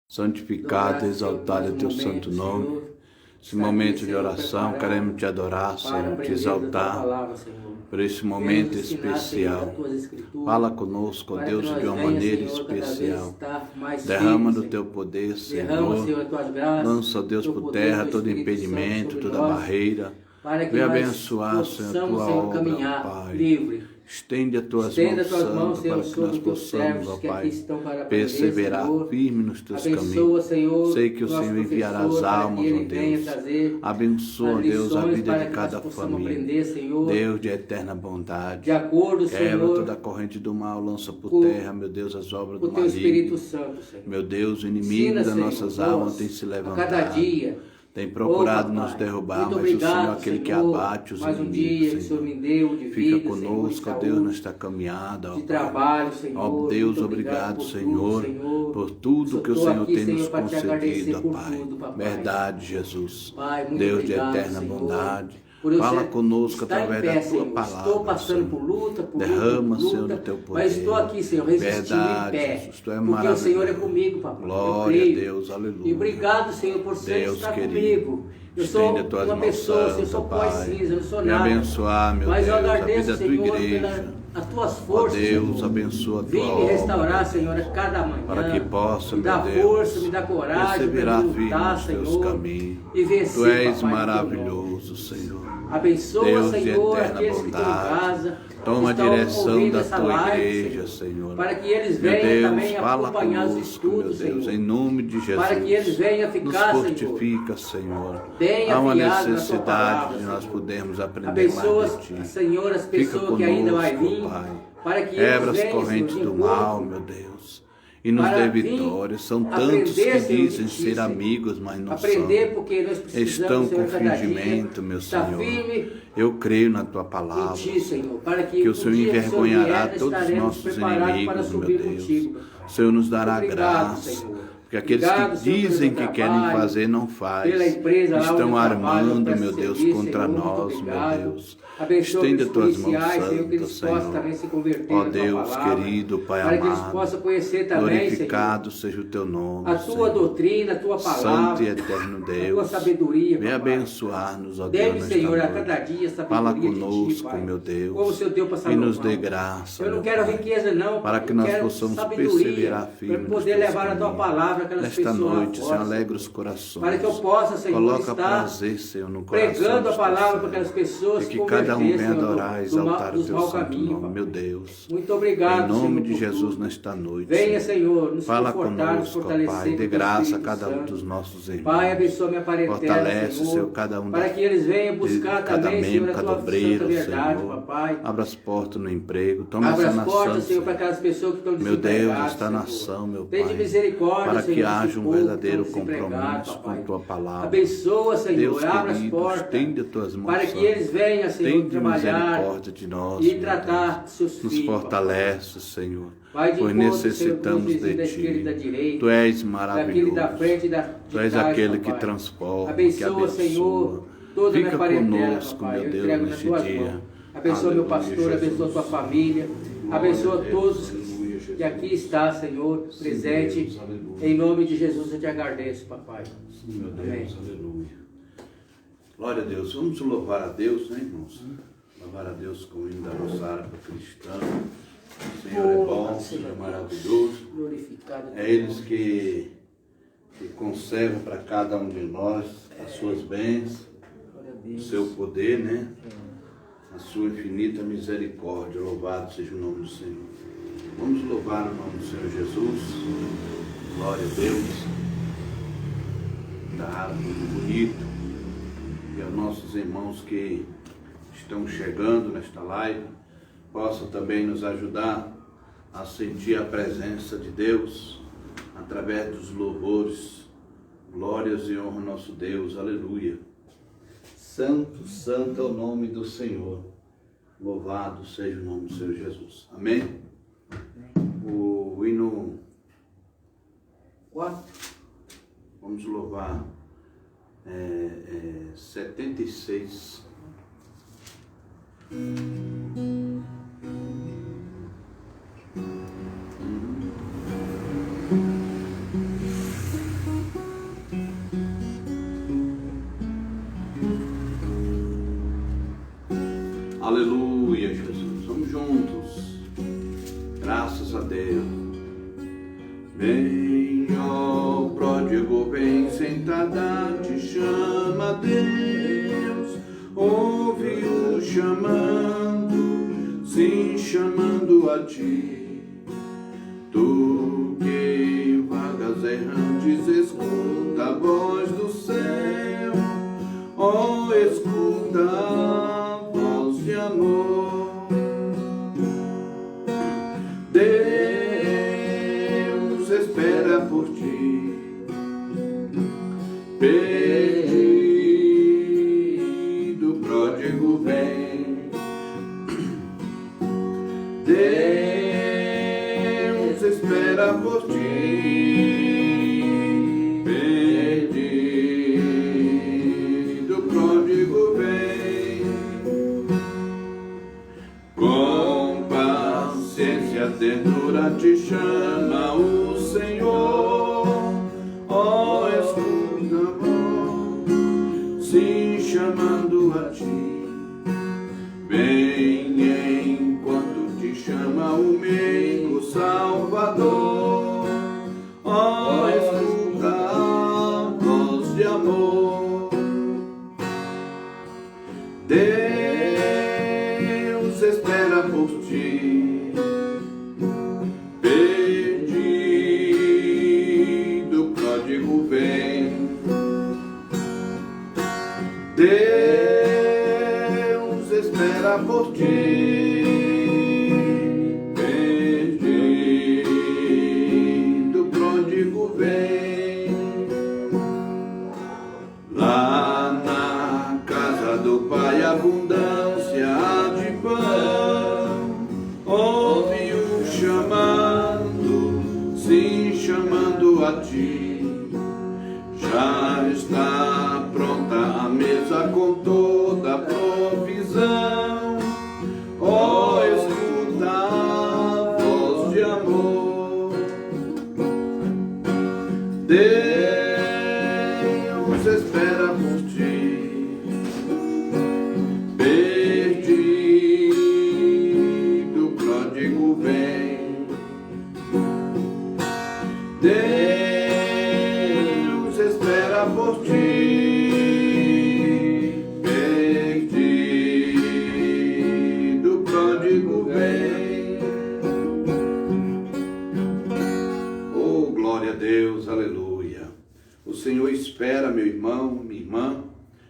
santificado e exaltado é teu santo nome. Esse momento de oração, queremos te adorar, Senhor, te exaltar por esse momento especial. Fala conosco, ó Deus, de uma maneira especial. Derrama do teu poder, Senhor. Lança, ó Deus, por terra todo impedimento, toda barreira. Vem abençoar, Senhor, a tua obra, Pai. Estende as tuas mãos santas para que nós possamos, ó Pai, perseverar firme nos teus caminhos. Sei que o Senhor enviará as almas, ó Deus. Abençoa, Deus, a vida de cada família. Deus de eterna bondade. Quebra toda a corrente do mal, lança por terra, meu Deus, as obras do maligno. Meu Deus, o inimigo das nossas almas tem se levantado. Tem procurado nos derrubar, mas o Senhor é aquele que abate os inimigos, Senhor. Fica conosco, ó Deus, nesta caminhada, ó Pai. Ó Deus, obrigado, Senhor, por tudo que o Senhor tem nos concedido, ó Pai. Verdade, Jesus. Deus de eterna bondade. Fala conosco através da tua palavra. Estou passando por luta, derrama, Senhor, do teu poder. Mas estou aqui, Senhor, resistindo em pé. Jesus, tu é porque o Senhor é comigo, papai. Glória a Deus, aleluia. E obrigado, Senhor, por sempre estar comigo. Eu sou uma pessoa, Senhor, eu sou pó e cinza, eu não sou nada. Me abençoar, meu mas Deus, eu agradeço, a vida da tua igreja. As tuas forças, Deus, Senhor. abençoa a tua obra. Vem me restaurar, Senhor, a cada manhã. Para que possa, me dar força, me dar coragem, perseverar me lutar, firme nos teus caminhos. E vencer, tu és papai, maravilhoso, Senhor. Abençoa, Deus Senhor, de eterna aqueles que estão em bondade. casa. Toma a direção da tua live, igreja, Senhor. Para que eles meu venham Deus, também fala acompanhar conosco, os estudos, meu Deus, Senhor. em nome de Jesus. Para que eles venham ficar, nos fortifica, Senhor. Bem Há uma afiado necessidade palavra, de nós Senhor. podermos aprender Abençoa, mais de ti. Senhor, as Fica pessoas conosco, que ainda vai vir. Pai. Para que Quebra eles as venham, correntes Senhor, do mal, meu Deus. E nos para dê vitória. São tantos que dizem ser amigos, mas não aprender, são. Porque nós precisamos, Estão Senhor, com cada fingimento, meu está Senhor. Firme Eu creio na tua palavra. em ti, Senhor, para que o Senhor envergonhará vier, todos os nossos inimigos, meu Deus. Contigo. O Senhor nos dará Obrigado, graça. Senhor. Porque aqueles que dizem que querem fazer, não fazem. Estão armando, meu Deus, contra nós, meu Deus. Estende as tuas mãos santas, Senhor. Ó Deus querido, Pai amado, glorificado seja o teu nome, a tua doutrina, a tua palavra, santo e eterno Deus. A tua sabedoria, vem abençoar-nos, ó Deus, nesta Senhor, noite. A cada dia Fala conosco, de ti, Pai. meu Deus, como o Senhor deu para e nos dê graça. Eu não quero riqueza, não, para que nós possamos perseverar firme, para poder levar a tua palavra àquelas nesta pessoas noite, fora, Senhor, alegra os corações. Para que eu possa, Senhor, coloca estar prazer, Senhor, no coração pregando a palavra para aquelas pessoas e que cada um venha adorar, exaltar o teu santo nome, meu Deus. Muito obrigado, em nome Senhor, de Jesus nesta noite. Venha, Senhor, nos fala confortar, conosco, nos Pai, dê graça a cada um dos nossos irmãos. Pai, abençoa minha parentela, fortalece, Senhor, cada um para que eles venham buscar também, Senhor, a tua obreiro, verdade, Senhor. Papai. Abra as portas no emprego, toma Abra essa as portas, nação, Senhor, para aquelas pessoas que estão meu desempregadas, Deus, esta Senhor. nação, meu Pai, Tem de misericórdia, para que Senhor, haja um povo verdadeiro que estão desempregados, compromisso com a Papai. tua palavra. Abençoa, Senhor, Deus abra as querido, portas estende as tuas mãos para que eles venham, Senhor, Tem de trabalhar misericórdia de nós, e meu tratar Deus. seus Nos filhos. fortalece, Senhor, Vai de pois encontro, necessitamos Senhor, de da esquerda e da Ti. direita, Tu és daquele maravilhoso. da frente e da Tu és trás, aquele papai. que transforma, Abençoa, que abençoa. Senhor, toda a minha Fica parentela, conosco, papai. meu Eu Deus, entrego nas neste tuas dia. mãos. Abençoa meu pastor, Aleluia, abençoa Jesus. tua família, abençoa todos que aqui está, Senhor, presente. Deus, aleluia. Em nome de Jesus eu te agradeço, papai. Sim, meu Deus, Amém. aleluia. Glória a Deus. Vamos louvar a Deus, né, irmãos? Louvar a Deus com o hino da nossa harpa cristã. O Senhor é bom, o Senhor é maravilhoso. Glorificado. É eles que conservam para cada um de nós as suas bênçãos, o seu poder, né? A sua infinita misericórdia. Louvado seja o nome do Senhor. Vamos louvar o nome do Senhor Jesus. Glória a Deus. Tá muito bonito. E aos nossos irmãos que estão chegando nesta live, possam também nos ajudar a sentir a presença de Deus através dos louvores. Glórias e honra ao nosso Deus. Aleluia. Santo, santo é o nome do Senhor. Louvado seja o nome do Senhor Jesus. Amém? O hino 4. Vamos louvar 76. Aleluia, Jesus. Vamos juntos. Graças a Deus. Vem, ó pródigo, vem, sentada te chama Deus. Ouve-o chamando, sim, chamando a ti. Tu que vagas errantes, escuta a voz do céu. Ó, escuta a voz de amor. Deus espera por ti. Perdido pródigo vem. Deus espera por ti. Perdido pródigo vem. Com paciência, ternura te chama o Senhor. Ó, escuta a voz, sim, chamando a ti. Vem enquanto te chama o meigo Salvador. Ó, escuta a voz de amor. Deus espera por ti. Perdido pródigo vem. Deus espera por ti. Perdido pródigo vem. Lá na casa do Pai abundância há de pão. Ouve-o chamando, sim, chamando a ti. Já está pronta a mesa com toda a provisão. Ó, escuta a voz de amor. Deus espera por ti. Perdido pródigo vem. Deus espera por ti. Perdido pródigo vem. Oh, glória a Deus, aleluia. O Senhor espera, meu irmão, minha irmã.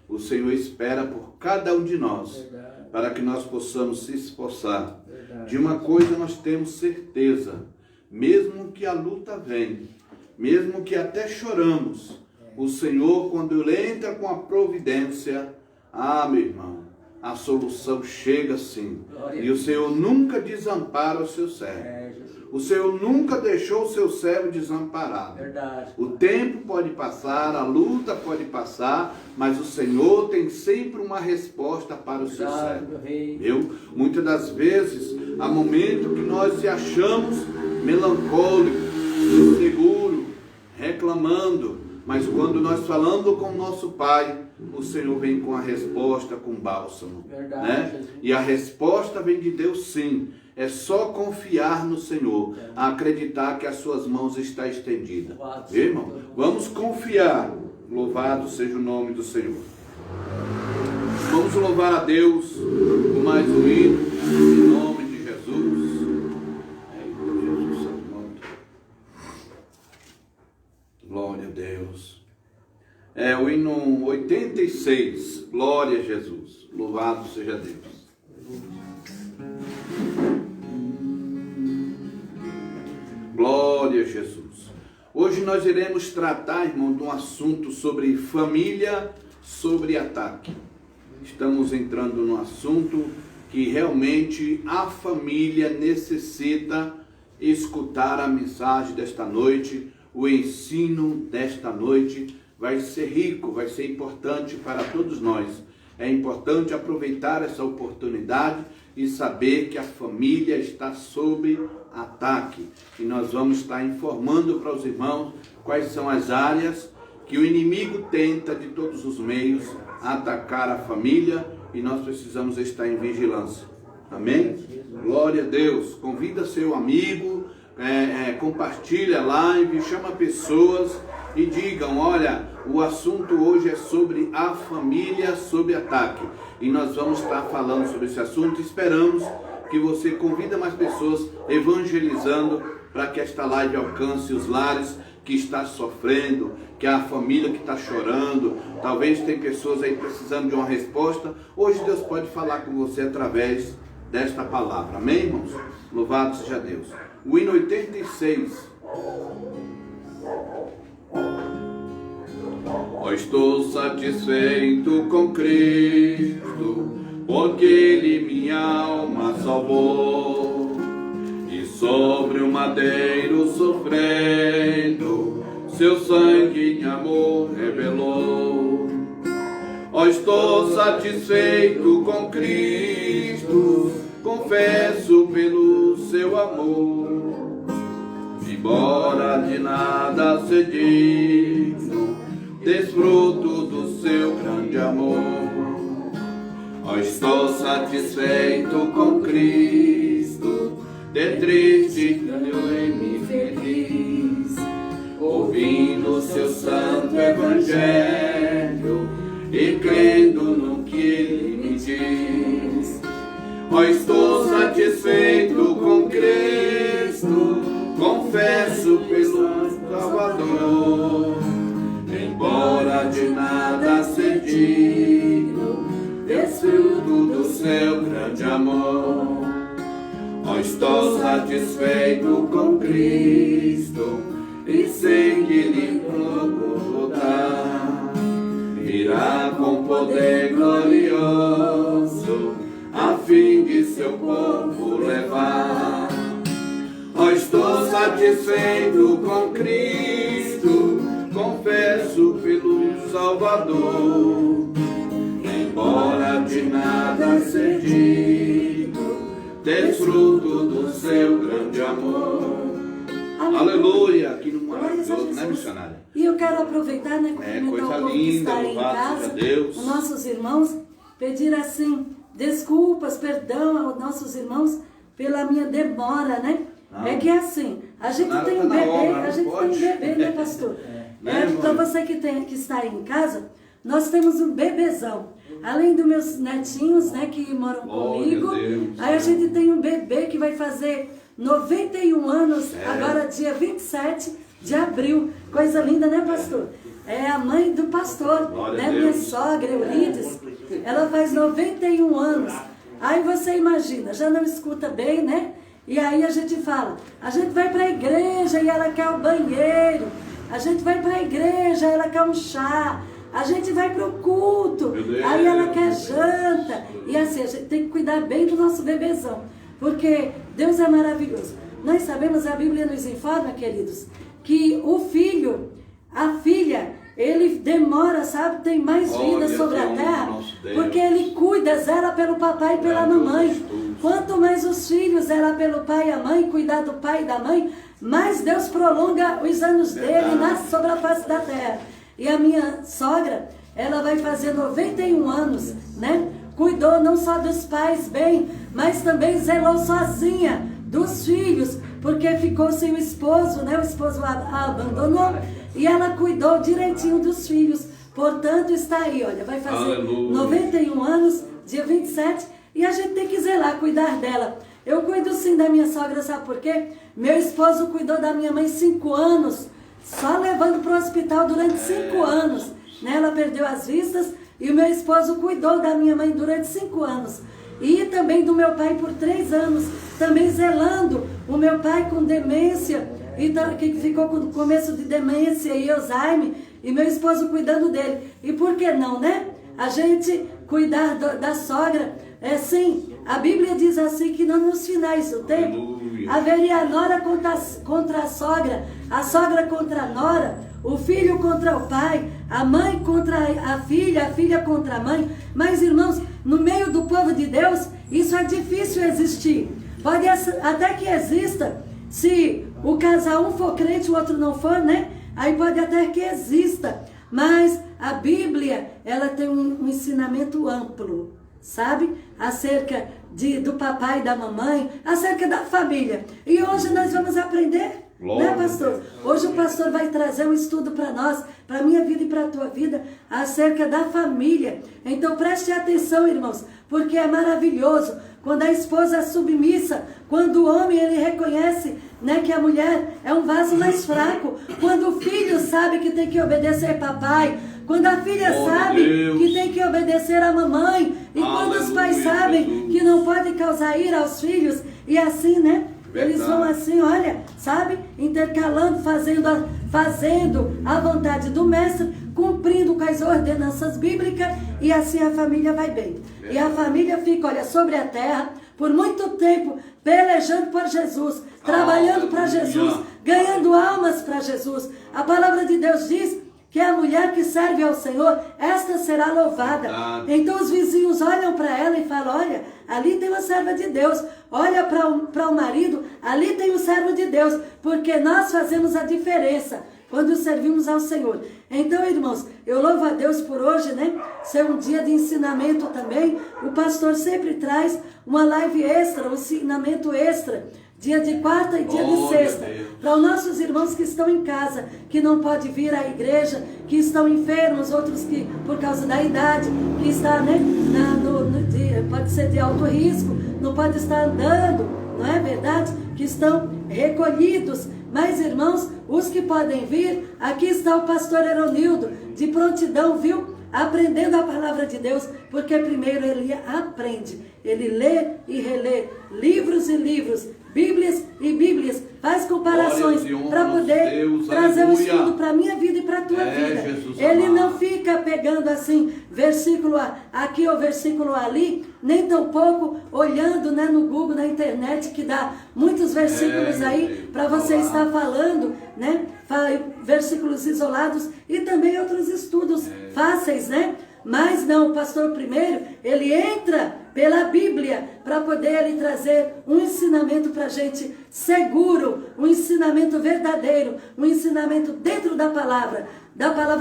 O Senhor espera por cada um de nós. Verdade. Para que nós possamos se esforçar. Verdade. De uma coisa nós temos certeza. Mesmo que a luta venha, mesmo que até choramos, o Senhor, quando Ele entra com a providência, meu irmão, a solução chega sim. E o Senhor nunca desampara o seu servo. O Senhor nunca deixou o seu servo desamparado. Verdade. O tempo pode passar, a luta pode passar, mas o Senhor tem sempre uma resposta para o seu servo. Muitas das vezes, há momentos que nós se achamos melancólicos, inseguros, reclamando, mas quando nós falamos com o nosso Pai, o Senhor vem com a resposta, com bálsamo. Verdade, né? E a resposta vem de Deus sim. É só confiar no Senhor, acreditar que as suas mãos estão estendidas. Irmão, vamos confiar. Louvado seja o nome do Senhor. Vamos louvar a Deus com mais um hino, em nome de Jesus. Jesus Santo. Glória a Deus. É o hino 86. Glória a Jesus. Louvado seja Deus. Glória a Jesus. Hoje nós iremos tratar, irmão, de um assunto sobre família, sobre ataque. Estamos entrando num assunto que realmente a família necessita escutar a mensagem desta noite, o ensino desta noite. Vai ser rico, vai ser importante para todos nós. É importante aproveitar essa oportunidade e saber que a família está sob ataque. E nós vamos estar informando para os irmãos quais são as áreas que o inimigo tenta de todos os meios atacar a família e nós precisamos estar em vigilância. Amém? Glória a Deus. Convida seu amigo, compartilha a live, chama pessoas e digam, olha, o assunto hoje é sobre a família sob ataque. E nós vamos estar falando sobre esse assunto. Esperamos que você convida mais pessoas, evangelizando, para que esta live alcance os lares que está sofrendo, que a família que está chorando. Talvez tem pessoas aí precisando de uma resposta. Hoje Deus pode falar com você através desta palavra. Amém, irmãos? Louvado seja Deus. O hino 86. Estou satisfeito com Cristo, porque Ele minha alma salvou, e sobre o madeiro sofrendo, seu sangue em amor revelou. Estou satisfeito com Cristo, confesso pelo seu amor, embora de nada ser digno, desfruto do seu grande amor. Estou satisfeito com Cristo, de triste eu em mim feliz, ouvindo seu santo evangelho e crendo no que ele me diz. Estou satisfeito com Cristo, confesso pelo Salvador, embora de nada ser digno, desfruto do seu grande amor. Estou satisfeito com Cristo, e sei que Ele voltar, virá com poder glorioso, a fim de seu povo levar. Estou satisfeito com Cristo, confesso pelo Salvador, embora de nada ser digno, desfruto do seu grande amor. Aleluia! Aqui no maravilhoso, né, missionária? E eu quero aproveitar, né, cumprimentar o povo que está aí em casa, os nossos irmãos, pedir assim, desculpas, perdão aos nossos irmãos pela minha demora, né? É que assim, a gente tem um bebê, né, pastor? Para você que está aí em casa, nós temos um bebezão. Além dos meus netinhos, né, que moram comigo, aí a gente tem um bebê que vai fazer 91 anos, agora dia 27 de abril. Coisa linda, né, pastor? É a mãe do pastor, né, minha sogra, Eurides. Ela faz 91 anos. Aí você imagina, já não escuta bem, né? E aí a gente fala, a gente vai para a igreja e ela quer o banheiro. A gente vai para a igreja, ela quer um chá. A gente vai para o culto, aí ela quer janta. E assim, a gente tem que cuidar bem do nosso bebezão, porque Deus é maravilhoso. Nós sabemos, a Bíblia nos informa, queridos, que o filho, a filha, ele demora, sabe, tem mais vida sobre a terra, porque ele cuida, zela pelo papai e pela mamãe. Quanto mais os filhos zelam pelo pai e a mãe, cuidar do pai e da mãe, mais Deus prolonga os anos dele sobre a face da terra. E a minha sogra, ela vai fazer 91 anos, né? Cuidou não só dos pais bem, mas também zelou sozinha dos filhos, porque ficou sem o esposo, né? O esposo a abandonou, e ela cuidou direitinho dos filhos. Portanto, está aí, olha, vai fazer 91 anos, dia 27, e a gente tem que zelar, cuidar dela. Eu cuido sim da minha sogra, sabe por quê? Meu esposo cuidou da minha mãe 5 anos, só levando para o hospital durante 5 anos. Né? Ela perdeu as vistas e o meu esposo cuidou da minha mãe durante 5 anos. E também do meu pai por 3 anos, também zelando o meu pai com demência, que ficou com começo de demência e Alzheimer, e meu esposo cuidando dele. E por que não, né? A gente cuidar da sogra, sim, a Bíblia diz assim que nos finais do tempo, haveria a nora contra a sogra contra a nora, o filho contra o pai, a mãe contra a filha contra a mãe. Mas, irmãos, no meio do povo de Deus, isso é difícil existir. Pode até que exista, se o casal um for crente e o outro não for, né? Aí pode até que exista. Mas a Bíblia, ela tem um ensinamento amplo. sabe? Acerca do papai e da mamãe, acerca da família. E hoje nós vamos aprender, né, pastor? Hoje o pastor vai trazer um estudo para nós, para a minha vida e para a tua vida, acerca da família. Então preste atenção, irmãos, porque é maravilhoso quando a esposa é submissa, quando o homem ele reconhece, né, que a mulher é um vaso mais fraco, quando o filho sabe que tem que obedecer papai, quando a filha sabe que tem que obedecer a mamãe, e quando os pais sabem que não pode causar ira aos filhos, e assim, né? Eles vão assim, olha, sabe? Intercalando, fazendo a vontade do mestre, cumprindo com as ordenanças bíblicas, e assim a família vai bem. E a família fica, olha, sobre a terra, por muito tempo, pelejando por Jesus, trabalhando para Jesus, ganhando almas para Jesus. A palavra de Deus diz que a mulher que serve ao Senhor, esta será louvada. Então os vizinhos olham para ela e falam, olha, ali tem uma serva de Deus. Olha para o marido, ali tem um servo de Deus, porque nós fazemos a diferença quando servimos ao Senhor. Então, irmãos, eu louvo a Deus por hoje, né? Ser um dia de ensinamento também. O pastor sempre traz uma live extra, um ensinamento extra, dia de quarta e dia de sexta, para os nossos irmãos que estão em casa, que não podem vir à igreja, que estão enfermos, outros que por causa da idade, que está, né, pode ser de alto risco, não pode estar andando, não é verdade? Que estão recolhidos. Mas, irmãos, os que podem vir, aqui está o pastor Eronildo, de prontidão, viu? Aprendendo a palavra de Deus, porque primeiro ele aprende, ele lê e relê livros e livros, Bíblias e Bíblias, faz comparações para poder trazer um estudo para a minha vida e para a tua vida. Jesus ele amado. não fica pegando assim, versículo aqui ou versículo ali, nem tampouco olhando, né, no Google, na internet, que dá muitos versículos aí para você estar falando, né, versículos isolados e também outros estudos fáceis, né? Mas não, o pastor primeiro, ele entra pela Bíblia para poder ele trazer um ensinamento para a gente seguro, um ensinamento verdadeiro, um ensinamento dentro da palavra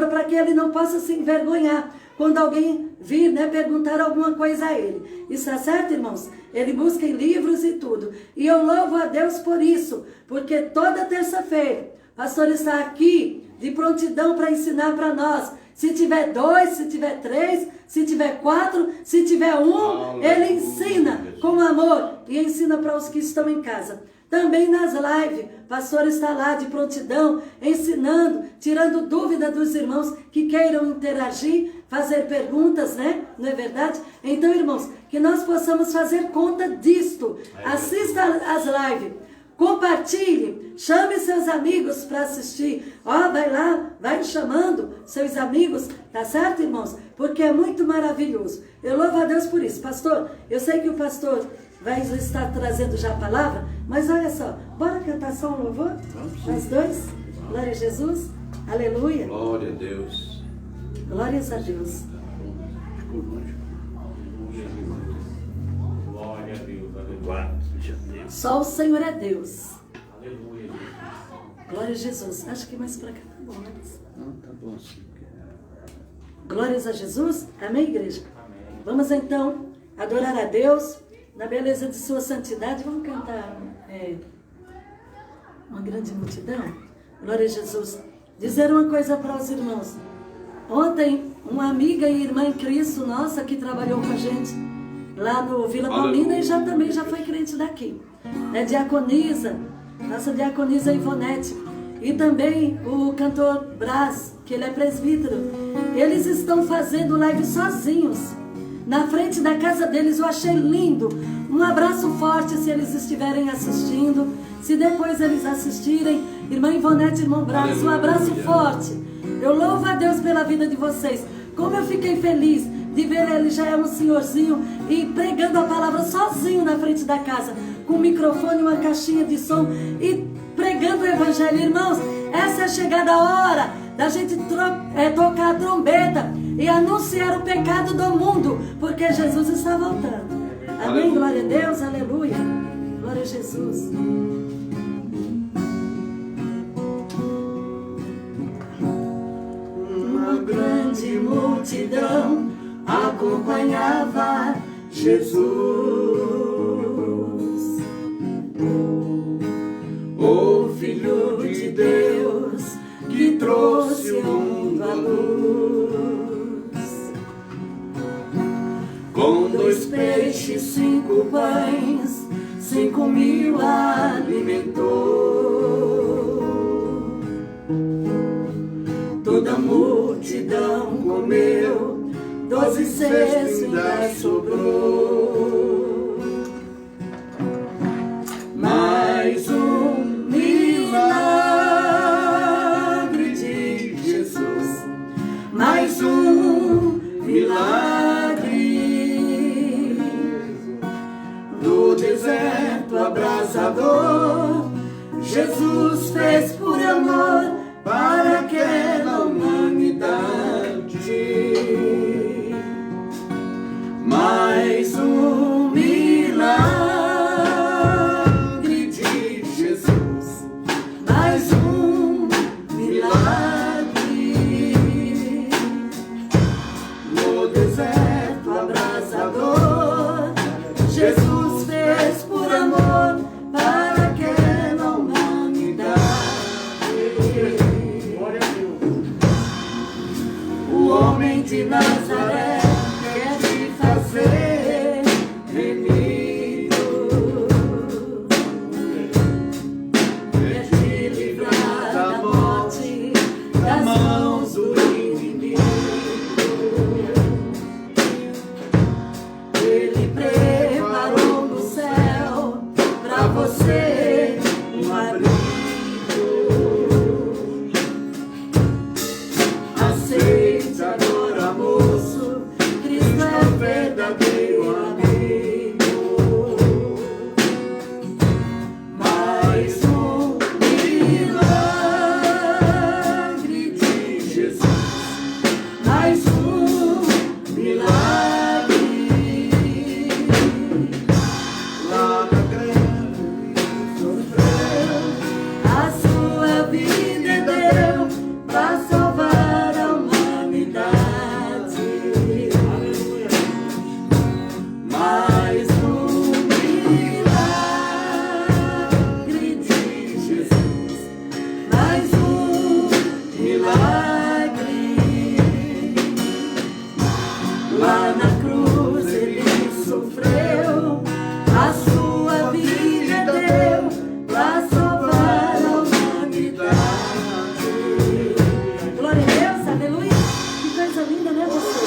para que ele não possa se envergonhar quando alguém vir, né, perguntar alguma coisa a ele. Está certo, irmãos? Ele busca em livros e tudo. E eu louvo a Deus por isso, porque toda terça-feira o pastor está aqui de prontidão para ensinar para nós. Se tiver 2, se tiver 3, se tiver 4, se tiver 1, ele ensina com amor e ensina para os que estão em casa. Também nas lives, o pastor está lá de prontidão, ensinando, tirando dúvida dos irmãos que queiram interagir, fazer perguntas, né? Não é verdade? Então, irmãos, que nós possamos fazer conta disto. Assista às lives. Compartilhe, chame seus amigos para assistir. Vai lá, vai chamando seus amigos, tá certo, irmãos? Porque é muito maravilhoso. Eu louvo a Deus por isso. Pastor, eu sei que o pastor vai estar trazendo já a palavra, mas olha só, bora cantar só um louvor? Nós dois? Glória a Jesus, aleluia. Glória a Deus. Glórias a Deus. Glória a Deus, aleluia. Só o Senhor é Deus. Aleluia. Glória a Jesus. Acho que mais para cá tá bom, né? Não, tá bom assim. Glórias a Jesus. Amém, igreja? Amém. Vamos então adorar a Deus na beleza de sua santidade. Vamos cantar uma grande multidão. Glória a Jesus. Dizer uma coisa para os irmãos. Ontem, uma amiga e irmã em Cristo nossa que trabalhou com a gente lá no Vila Paulina e também já foi crente daqui. É diaconisa, nossa diaconisa Ivonete. E também o cantor Brás, que ele é presbítero. Eles estão fazendo live sozinhos, na frente da casa deles. Eu achei lindo. Um abraço forte se eles estiverem assistindo. Se depois eles assistirem, irmã Ivonete, irmão Brás, um abraço forte. Eu louvo a Deus pela vida de vocês. Como eu fiquei feliz de ver ele, já é um senhorzinho, e pregando a palavra sozinho na frente da casa, com um microfone, uma caixinha de som, e pregando o evangelho. Irmãos, essa é a chegada a hora da gente tocar a trombeta e anunciar o pecado do mundo, porque Jesus está voltando. Amém? Glória a Deus, aleluia. Glória a Jesus. Uma grande multidão acompanhava Jesus, o Filho de Deus que trouxe o mundo à luz. Com 2 peixes, 5 pães, 5.000 alimentou. Toda a multidão comeu, 12 cestos ainda sobrou. Mais um milagre de Jesus, mais um milagre. No deserto abrasador, Jesus fez por amor para aquela humanidade. Mais um milagre de Jesus, mais um milagre. No deserto abrasador, Jesus fez por amor para aquela humanidade. O homem de Nazaré quer te fazer remido, quer te livrar da morte, das mãos do inimigo. Ele preparou no céu pra você um abrigo. Aceite agora, moço, Cristo é verdadeiro amigo. Mais um milagre de Jesus, mais um milagre. Lá na cruz sofreu, a sua vida deu pra salvar a humanidade. Mais um milagre de Jesus, mais um milagre. Lá na cruz ele sofreu, a sua vida deu pra salvar a humanidade. Glória a Deus, aleluia. Que coisa linda, né, você?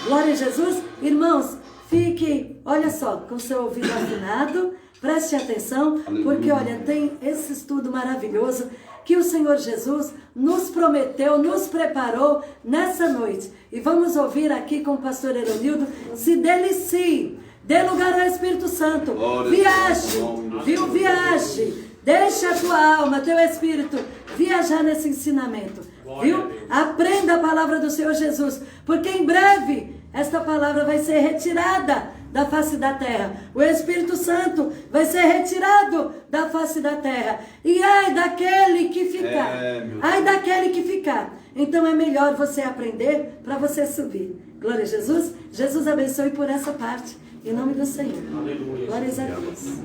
Glória a Jesus. Irmãos, fique, olha só, com seu ouvido afinado, preste atenção, porque olha, tem esse estudo maravilhoso que o Senhor Jesus nos prometeu, nos preparou nessa noite. E vamos ouvir aqui com o pastor Eronildo. Se delicie, dê lugar ao Espírito Santo. Viaje, viu? Viaje. Deixa a tua alma, teu espírito viajar nesse ensinamento, viu? Aprenda a palavra do Senhor Jesus, porque em breve esta palavra vai ser retirada da face da terra. O Espírito Santo vai ser retirado da face da terra. E ai daquele que ficar. Ai daquele que ficar. Então é melhor você aprender para você subir. Glória a Jesus. Jesus abençoe por essa parte. Em nome do Senhor. Aleluia. Glórias a Deus.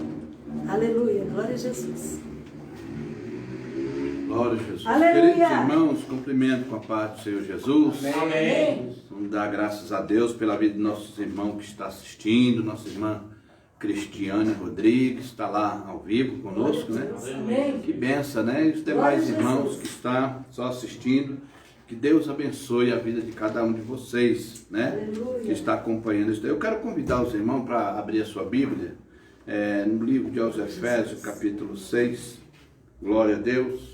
Aleluia. Glória a Jesus. Glória a Jesus. Aleluia. Queridos irmãos, cumprimento com a paz do Senhor Jesus. Amém. Vamos dar graças a Deus pela vida de nossos irmãos que está assistindo. Nossa irmã Cristiane Rodrigues está lá ao vivo conosco, né? Amém. Que benção, né? E os demais irmãos que estão só assistindo. Que Deus abençoe a vida de cada um de vocês, né? Aleluia. Que está acompanhando isso. Eu quero convidar os irmãos para abrir a sua Bíblia no livro de Efésios, capítulo 6. Glória a Deus.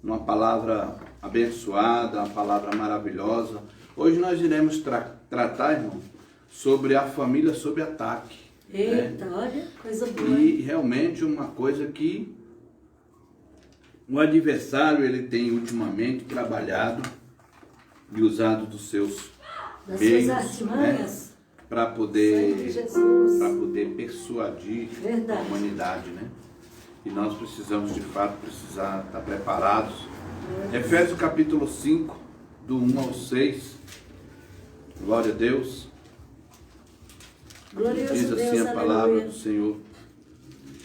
Uma palavra abençoada, uma palavra maravilhosa. Hoje nós iremos tratar, irmão, sobre a família sob ataque. Eita, né? olha, coisa boa. E realmente uma coisa que o adversário ele tem ultimamente trabalhado e usado dos seus Das meios, suas artimanhas. para Sangue de poder Jesus. persuadir Verdade. a humanidade, né? E nós precisamos de fato estar preparados. Efésios capítulo 5, do 1 ao 6. Glória a Deus. Glorioso Diz assim Deus, a palavra aleluia. do Senhor.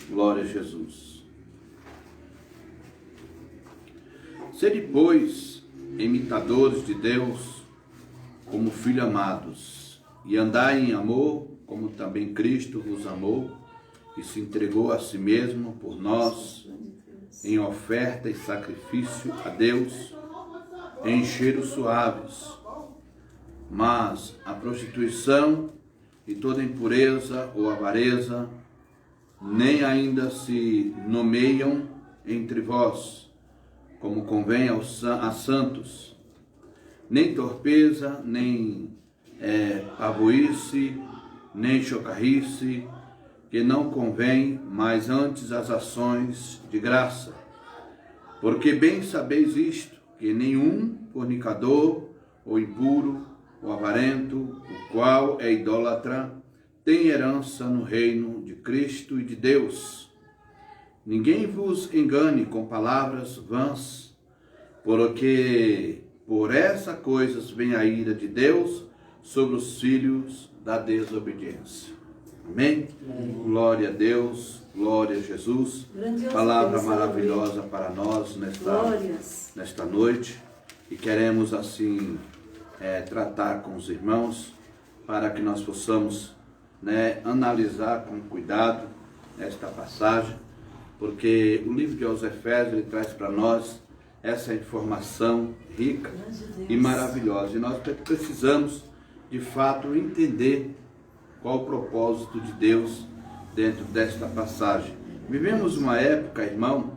Glória a Jesus. Sede, pois, imitadores de Deus, como filhos amados, e andai em amor, como também Cristo vos amou, e se entregou a si mesmo por nós, em oferta e sacrifício a Deus, em cheiros suaves. Mas a prostituição e toda impureza ou avareza nem ainda se nomeiam entre vós, como convém a santos, nem torpeza, nem pavoice, nem chocarrice, que não convém, mas antes as ações de graça. Porque bem sabeis isto, que nenhum fornicador, ou impuro, ou avarento, o qual é idólatra, tem herança no reino de Cristo e de Deus. Ninguém vos engane com palavras vãs, porque por essas coisas vem a ira de Deus sobre os filhos da desobediência. Amém? Amém. Glória a Deus, glória a Jesus. Grandioso Palavra Deus, maravilhosa para nós nesta noite. E queremos assim tratar com os irmãos para que nós possamos analisar com cuidado esta passagem, porque o livro de aos Efésios ele traz para nós essa informação rica e maravilhosa. E nós precisamos, de fato, entender qual o propósito de Deus dentro desta passagem. Vivemos uma época, irmão,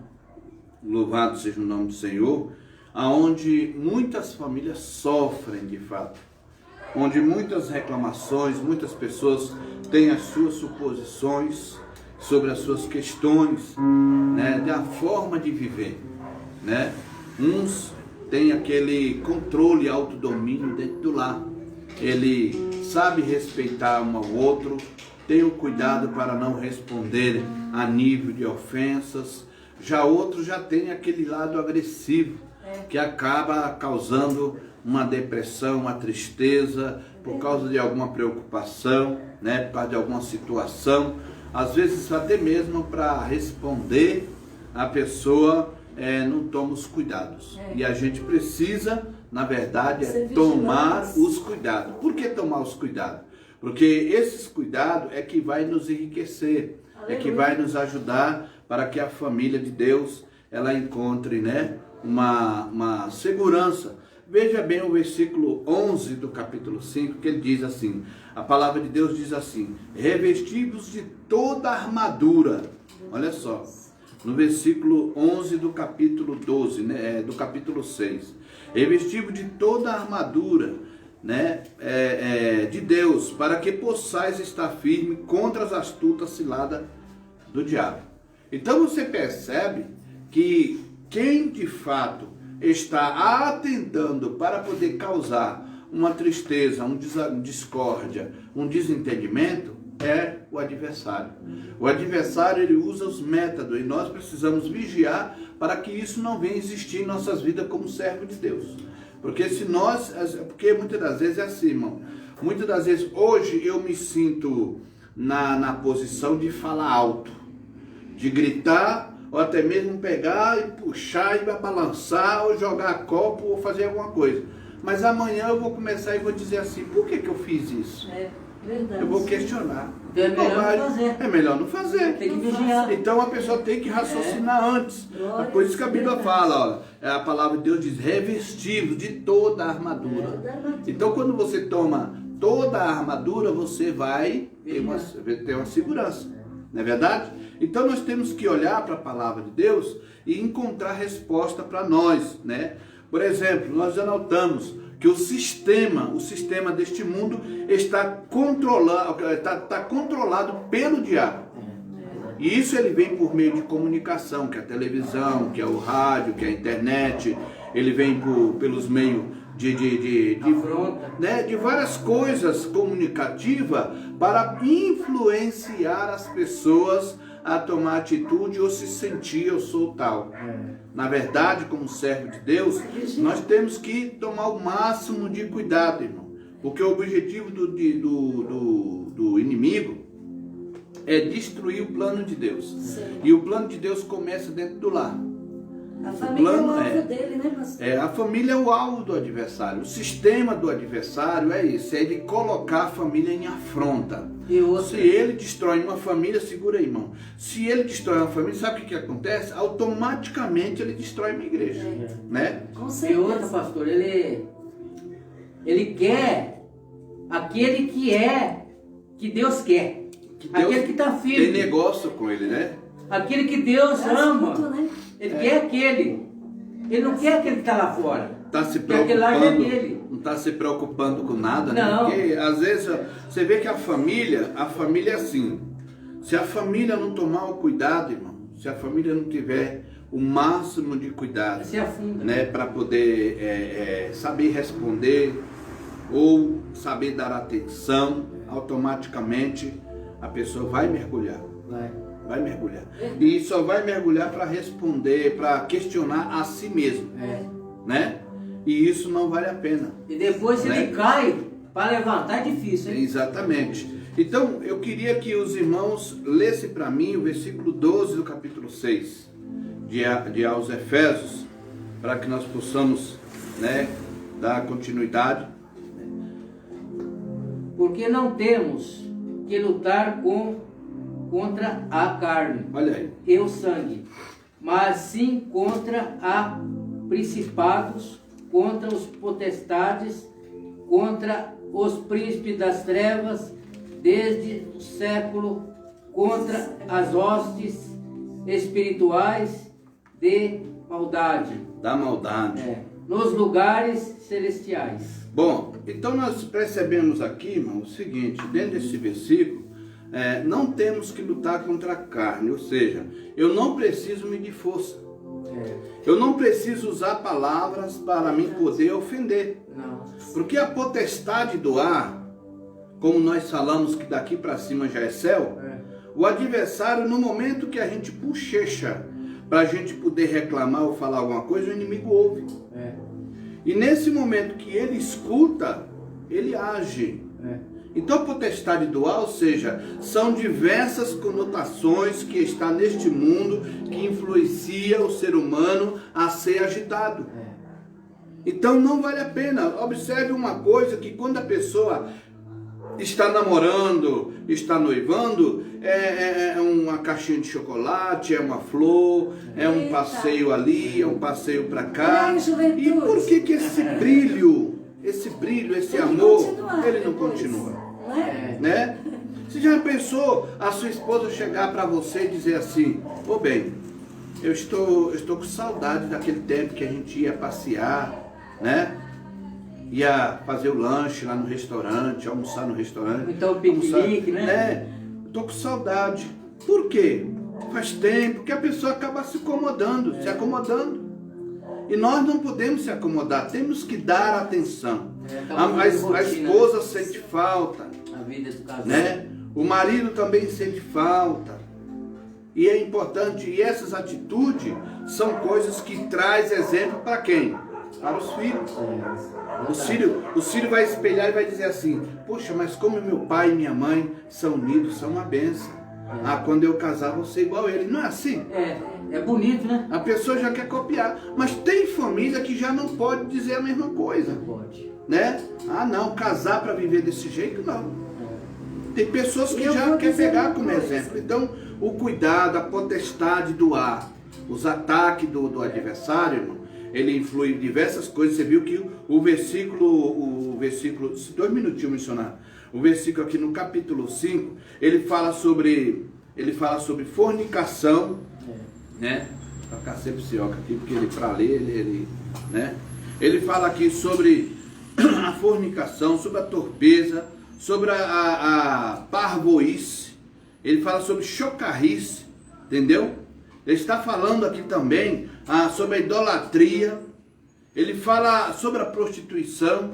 louvado seja o nome do Senhor, onde muitas famílias sofrem de fato, onde muitas reclamações, muitas pessoas têm as suas suposições sobre as suas questões, da forma de viver, Uns têm aquele controle e autodomínio dentro do lar. Ele sabe respeitar um ao outro, tem o cuidado para não responder a nível de ofensas. Já outro já tem aquele lado agressivo, que acaba causando uma depressão, uma tristeza, por causa de alguma preocupação, por causa de alguma situação. Às vezes até mesmo para responder a pessoa não toma os cuidados. E a gente precisa, na verdade, tomar os cuidados. Por que tomar os cuidados? Porque esses cuidados é que vai nos enriquecer, é que vai nos ajudar para que a família de Deus ela encontre uma segurança. Veja bem o versículo 11 do capítulo 5, que ele diz assim, a palavra de Deus diz assim, revestivos de toda a armadura. Olha só, no versículo 11 do capítulo 12, do capítulo 6, revestivos de toda a armadura, de Deus, para que possais estar firme contra as astutas ciladas do diabo. Então você percebe que quem de fato está atentando para poder causar uma tristeza, uma discórdia, um desentendimento, é o adversário. O adversário ele usa os métodos e nós precisamos vigiar para que isso não venha existir em nossas vidas como servo de Deus. Porque porque muitas das vezes é assim, irmão. Muitas das vezes hoje eu me sinto na posição de falar alto, de gritar, ou até mesmo pegar e puxar e balançar, ou jogar copo, ou fazer alguma coisa. Mas amanhã eu vou começar e vou dizer assim, por que eu fiz isso? Verdade. Eu vou questionar. Então é melhor não fazer. É melhor não fazer. Tem que vigiar. Então a pessoa tem que raciocinar antes. É por isso que a Bíblia fala, a palavra de Deus diz, revestido de toda a armadura. Então quando você toma toda a armadura, você vai ter uma segurança. Não é verdade? Então nós temos que olhar para a palavra de Deus e encontrar resposta para nós, Por exemplo, nós já notamos que o sistema deste mundo está controlado pelo diabo. E isso ele vem por meio de comunicação, que é a televisão, que é o rádio, que é a internet, ele vem pelos meios de várias coisas comunicativas para influenciar as pessoas a tomar atitude ou se sentir eu sou tal. Na verdade, como servo de Deus, nós temos que tomar o máximo de cuidado, irmão. Porque o objetivo do inimigo é destruir o plano de Deus. Sim. E o plano de Deus começa dentro do lar. A família é o alvo dele, né, pastor? A família é o alvo do adversário. O sistema do adversário é isso, é ele colocar a família em afronta. Se ele destrói uma família, segura aí, irmão. Se ele destrói uma família, sabe o que acontece? Automaticamente ele destrói uma igreja. Né? Com certeza. E outra, pastor, ele quer aquele que Deus quer. Aquele que está firme. Tem negócio com ele, né? Aquele que Deus ama. Junto, né? Ele quer aquele. Ele não quer aquele que está lá fora. Tá se Porque aquele lá é preocupando, dele. não está se preocupando com nada, né? Não. Porque às vezes você vê que a família é assim. Se a família não tomar o cuidado, irmão, se a família não tiver o máximo de cuidado, Se afunda. né, para poder saber responder ou saber dar atenção, automaticamente a pessoa vai mergulhar. Vai mergulhar. E só vai mergulhar para responder, para questionar a si mesmo. Né? E isso não vale a pena. E depois se ele cai, para levantar é difícil, hein? Exatamente. Então, eu queria que os irmãos lessem para mim o versículo 12 do capítulo 6 de aos Efésios, para que nós possamos, né, dar continuidade. Porque não temos que lutar contra a carne. Olha aí. E o sangue, mas sim contra a principados, contra os potestades, contra os príncipes das trevas, desde o século, contra as hostes espirituais de maldade. Da maldade. Nos lugares celestiais. Bom, então nós percebemos aqui, irmão, o seguinte, dentro desse versículo, não temos que lutar contra a carne, ou seja, eu não preciso medir força. Eu não preciso usar palavras para me poder ofender. Não. Porque a potestade do ar, como nós falamos que daqui para cima já é céu, o adversário, no momento que a gente bochecha para a gente poder reclamar ou falar alguma coisa, o inimigo ouve. E nesse momento que ele escuta, ele age. Então a potestade do ar, ou seja, são diversas conotações que está neste mundo que influencia o ser humano a ser agitado. Então não vale a pena. Observe uma coisa, que quando a pessoa está namorando, está noivando, é uma caixinha de chocolate, é uma flor, é um passeio ali, é um passeio para cá. E por que esse brilho, esse amor, ele não continua? Né? Você já pensou a sua esposa chegar para você e dizer assim: ô bem, eu estou com saudade daquele tempo que a gente ia passear, né? Ia fazer o lanche lá no restaurante, almoçar no restaurante. Então piquenique, né? Estou com saudade. Por quê? Faz tempo que a pessoa acaba se acomodando. E nós não podemos se acomodar, temos que dar atenção. A esposa sente falta. A vida do casal. Né? O marido também sente falta. E é importante, e essas atitudes são coisas que traz exemplo para quem? Para os filhos. O filho vai espelhar e vai dizer assim: poxa, mas como meu pai e minha mãe são unidos, são uma bênção. Quando eu casar vou ser igual a ele. Não é assim? É bonito, né? A pessoa já quer copiar. Mas tem família que já não pode dizer a mesma coisa. Não pode. Né? Não, casar para viver desse jeito, não. Tem pessoas que já querem pegar como exemplo. Então, o cuidado, a potestade do ar, os ataques do adversário, irmão, ele influi em diversas coisas. Você viu que o versículo, 2 minutinhos, missionário. O versículo aqui no capítulo 5, ele fala sobre fornicação, né? Vou ficar sempre cioca aqui, porque ele, para ler, né? Ele fala aqui sobre a fornicação, sobre a torpeza, sobre a parvoíce. Ele fala sobre chocarrice, entendeu? Ele está falando aqui também sobre a idolatria. Ele fala sobre a prostituição.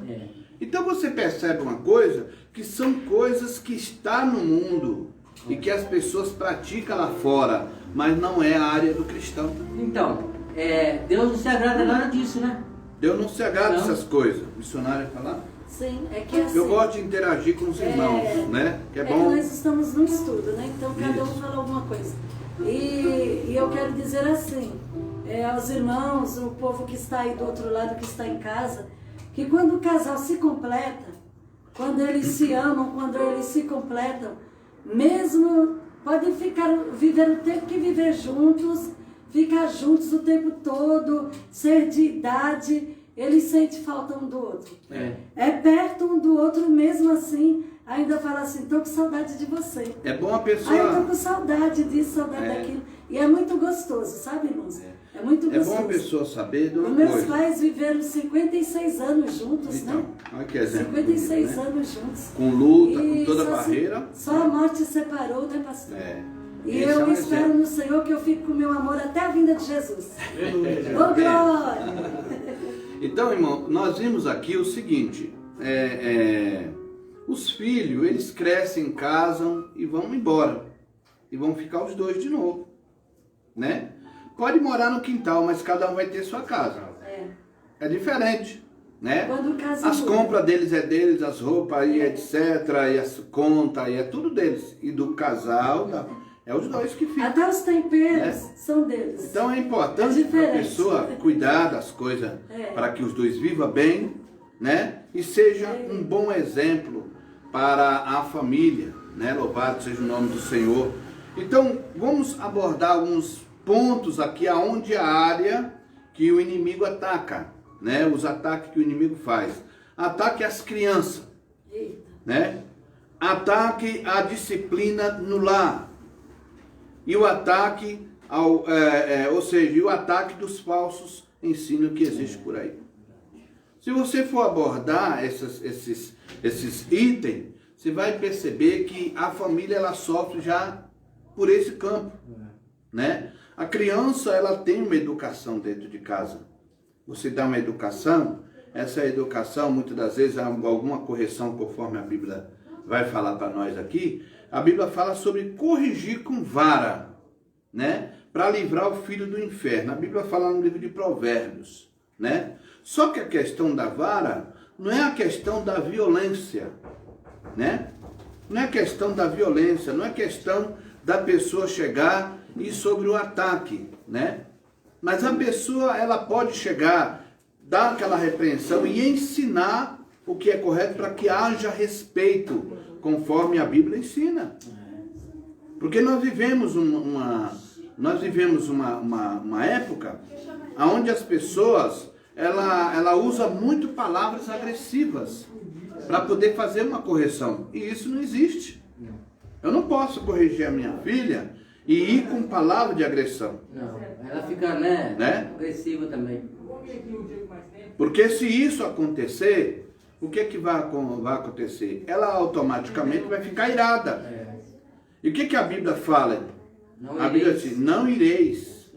Então você percebe uma coisa, que são coisas que estão no mundo e que as pessoas praticam lá fora, mas não é a área do cristão. Então, Deus não se agrada nada disso, né? Deus não se agrada dessas coisas. O missionário ia falar? Sim, é que assim... Eu gosto de interagir com os irmãos, né? Que é bom. Que nós estamos no estudo, né? Então cada um Isso. fala alguma coisa. E eu quero dizer assim, aos irmãos, o povo que está aí do outro lado, que está em casa, que quando o casal se completa, quando eles se amam, quando eles se completam, mesmo podem viver o tempo que viver juntos, ficar juntos o tempo todo, ser de idade, eles sentem falta um do outro. É perto um do outro, mesmo assim, ainda fala assim, estou com saudade de você. É bom a pessoa... Eu estou com saudade disso, saudade daquilo. E é muito gostoso, sabe, irmãos? É muito gostoso. É bom a pessoa saber de uma Os coisa. meus pais viveram 56 anos juntos, Então, né? olha que exemplo. 56 né? anos juntos. Com luta, E com toda a só barreira. Só a morte separou, né, pastor? E Esse eu é um espero exemplo. no Senhor que eu fique com o meu amor até a vinda de Jesus. Ô, glória! Então, irmão, nós vimos aqui o seguinte, os filhos, eles crescem, casam e vão embora. E vão ficar os dois de novo, né? Pode morar no quintal, mas cada um vai ter sua casa. É diferente, né? Quando casa As muda. compras deles é deles, as roupas e etc, e as contas, e é tudo deles. E do casal, é os dois que ficam. Até os temperos são deles. Então é importante para a pessoa cuidar das coisas para que os dois vivam bem, né? E seja um bom exemplo para a família, né? Louvado seja o nome do Senhor. Então vamos abordar alguns pontos aqui aonde a área que o inimigo ataca, né? Os ataques que o inimigo faz. Ataque às crianças, né? Ataque à disciplina no lar. E o ataque ou seja, o ataque dos falsos ensinos que existe por aí. Se você for abordar esses itens, você vai perceber que a família ela sofre já por esse campo, né? A criança ela tem uma educação dentro de casa. Você dá uma educação, essa educação muitas das vezes há alguma correção conforme a Bíblia vai falar para nós aqui. A Bíblia fala sobre corrigir com vara, né? Para livrar o filho do inferno. A Bíblia fala no livro de Provérbios, né? Só que a questão da vara não é a questão da violência, né? Não é questão da violência, não é questão da pessoa chegar e sobre o ataque, né? Mas a pessoa, ela pode chegar, dar aquela repreensão e ensinar o que é correto para que haja respeito, conforme a Bíblia ensina. Porque nós vivemos uma época onde as pessoas, ela usa muito palavras agressivas para poder fazer uma correção. E isso não existe. Eu não posso corrigir a minha filha e ir com palavra de agressão. Não, ela fica, né? Agressiva também. Porque se isso acontecer, o que vai acontecer? Ela automaticamente vai ficar irada. E o que a Bíblia fala? A Bíblia diz, não ireis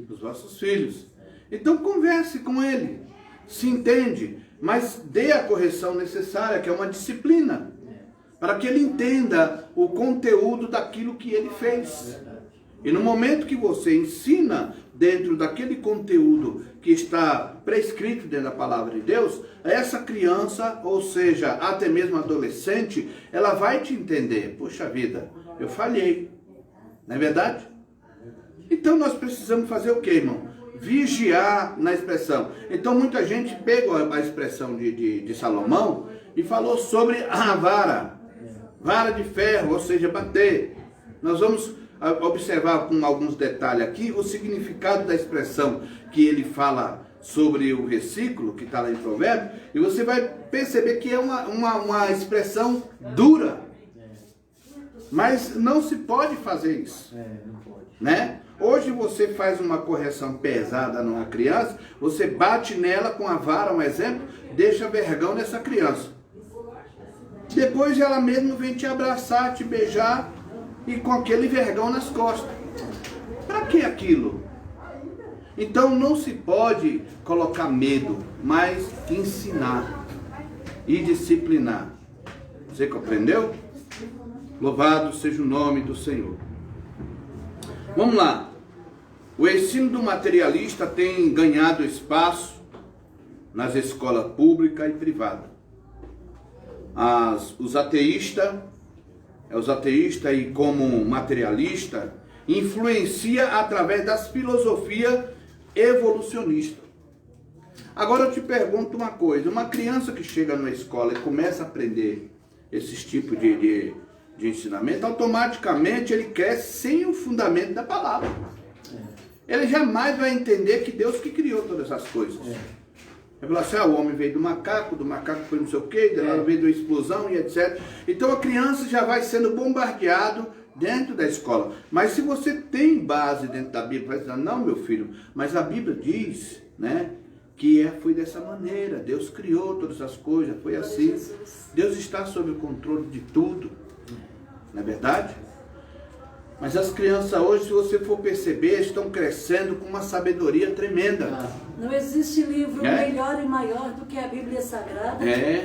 os vossos filhos. Então converse com ele, se entende, mas dê a correção necessária, que é uma disciplina, para que ele entenda o conteúdo daquilo que ele fez. E no momento que você ensina dentro daquele conteúdo que está prescrito dentro da palavra de Deus, essa criança, ou seja, até mesmo adolescente, ela vai te entender. Poxa vida, eu falhei. Não é verdade? Então nós precisamos fazer o quê, irmão? Vigiar na expressão. Então muita gente pegou a expressão de Salomão e falou sobre a vara. Vara de ferro, ou seja, bater. Nós vamos observar com alguns detalhes aqui o significado da expressão que ele fala sobre o versículo que está lá em Provérbios, e você vai perceber que é uma expressão dura. Mas não se pode fazer isso, né? Hoje você faz uma correção pesada numa criança, você bate nela com a vara, um exemplo, deixa vergão nessa criança. Depois ela mesmo vem te abraçar, te beijar e com aquele vergão nas costas. Para que aquilo? Então não se pode colocar medo, mas ensinar e disciplinar. Você compreendeu? Louvado seja o nome do Senhor. Vamos lá. O ensino do materialista tem ganhado espaço nas escolas públicas e privadas. os ateístas e como materialista, influencia através das filosofias evolucionistas. Agora eu te pergunto uma coisa, uma criança que chega na escola e começa a aprender esses tipos de ensinamento, automaticamente ele cresce sem o fundamento da palavra. Ele jamais vai entender que Deus que criou todas as coisas. Ele fala assim, o homem veio do macaco foi não sei o quê, veio da explosão e etc. Então a criança já vai sendo bombardeado dentro da escola. Mas se você tem base dentro da Bíblia, vai dizer, não, meu filho, mas a Bíblia diz, né, que foi dessa maneira, Deus criou todas as coisas, foi assim. Deus está sob o controle de tudo, não é verdade? Mas as crianças hoje, se você for perceber, estão crescendo com uma sabedoria tremenda. Não existe livro melhor e maior do que a Bíblia Sagrada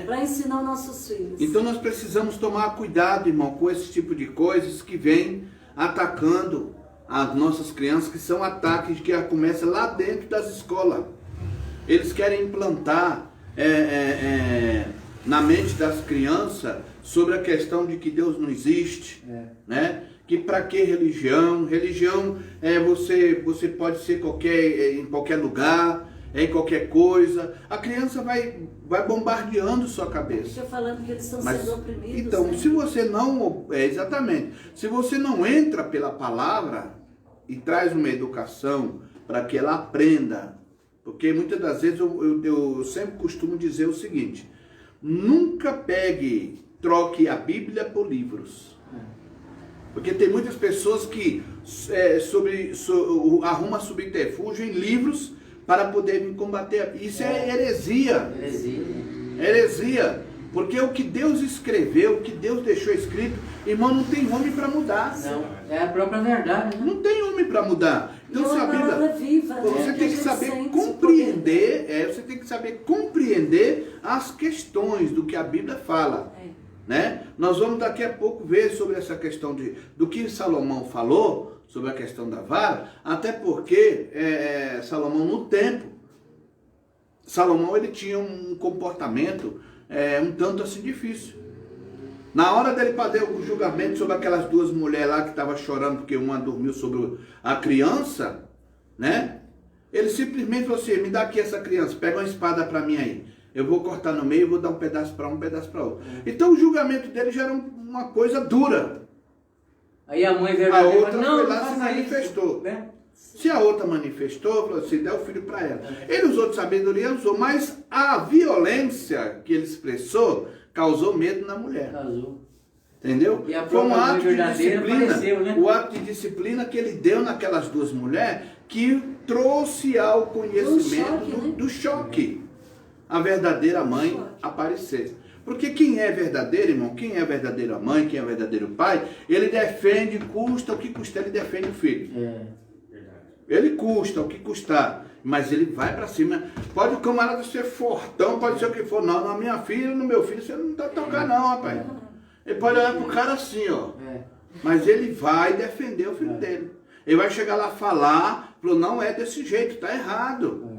para ensinar nossos filhos. Então nós precisamos tomar cuidado, irmão, com esse tipo de coisas que vem atacando as nossas crianças, que são ataques que começam lá dentro das escolas. Eles querem implantar na mente das crianças sobre a questão de que Deus não existe, né? Que para que religião? Religião você pode ser em qualquer lugar, em qualquer coisa. A criança vai bombardeando sua cabeça. Estou falando que eles estão sendo oprimidos. Então, se você não... exatamente. Se você não entra pela palavra e traz uma educação para que ela aprenda, porque muitas das vezes eu sempre costumo dizer o seguinte, nunca troque a Bíblia por livros. Porque tem muitas pessoas que arrumam subterfúgio em livros para poder combater. Isso é heresia. Heresia. Porque o que Deus escreveu, o que Deus deixou escrito, irmão, não tem homem para mudar. Não, é a própria verdade. Né? Não tem homem para mudar. Então, se a Bíblia viva, você tem que saber compreender, você tem que saber compreender as questões do que a Bíblia fala. Né? Nós vamos daqui a pouco ver sobre essa questão do que Salomão falou, sobre a questão da vara, até porque Salomão no tempo, ele tinha um comportamento um tanto assim difícil. Na hora dele fazer o julgamento sobre aquelas duas mulheres lá que estavam chorando porque uma dormiu sobre a criança, né? Ele simplesmente falou assim, me dá aqui essa criança, pega uma espada para mim aí. Eu vou cortar no meio e vou dar um pedaço para um pedaço para outro. Então o julgamento dele já era uma coisa dura. Aí a mãe verdadeira, a outra foi lá e se manifestou. Se a outra manifestou, falou assim, dá o filho para ela. Ele usou de sabedoria, usou, mas a violência que ele expressou causou medo na mulher. Causou. Entendeu? E a foi um ato de disciplina, apareceu, né? o ato de disciplina que ele deu naquelas duas mulheres que trouxe ao conhecimento do choque. A verdadeira mãe aparecer. Porque quem é verdadeiro, irmão, quem é a verdadeira mãe, quem é o verdadeiro pai, ele defende, custa o que custar, ele defende o filho. Ele custa o que custar, mas ele vai para cima. Pode o camarada ser fortão, pode ser o que for. Não, na minha filha, no meu filho, você não tá tocando não, rapaz. Ele pode olhar pro cara assim, ó. Mas ele vai defender o filho dele. Ele vai chegar lá falar, falou, não é desse jeito, tá errado.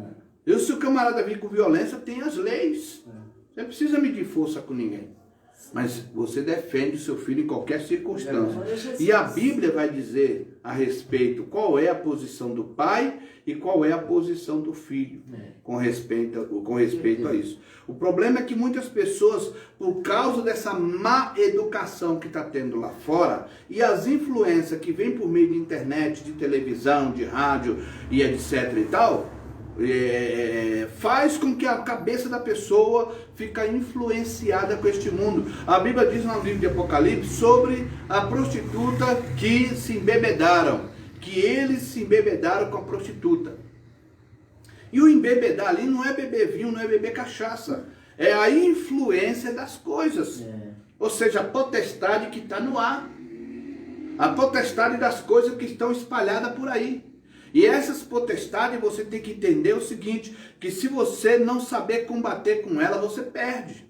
E se o camarada vir com violência, tem as leis. Você não precisa medir força com ninguém. Mas você defende o seu filho em qualquer circunstância. E a Bíblia vai dizer a respeito qual é a posição do pai e qual é a posição do filho com respeito a isso. O problema é que muitas pessoas, por causa dessa má educação que está tendo lá fora e as influências que vêm por meio de internet, de televisão, de rádio e etc e tal, faz com que a cabeça da pessoa fique influenciada com este mundo. A Bíblia diz no livro de Apocalipse sobre a prostituta que se embebedaram, que eles se embebedaram com a prostituta. E o embebedar ali não é beber vinho, não é beber cachaça, é a influência das coisas, ou seja, a potestade que está no ar, a potestade das coisas que estão espalhadas por aí. E essas potestades você tem que entender o seguinte, que se você não saber combater com ela, você perde.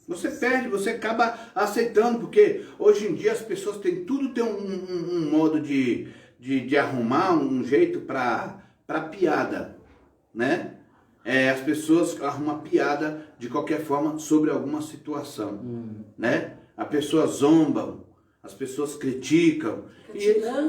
Você perde, você acaba aceitando, porque hoje em dia as pessoas têm um modo de arrumar um jeito para piada, né? as pessoas arrumam piada de qualquer forma sobre alguma situação, né? As pessoas zombam, as pessoas criticam,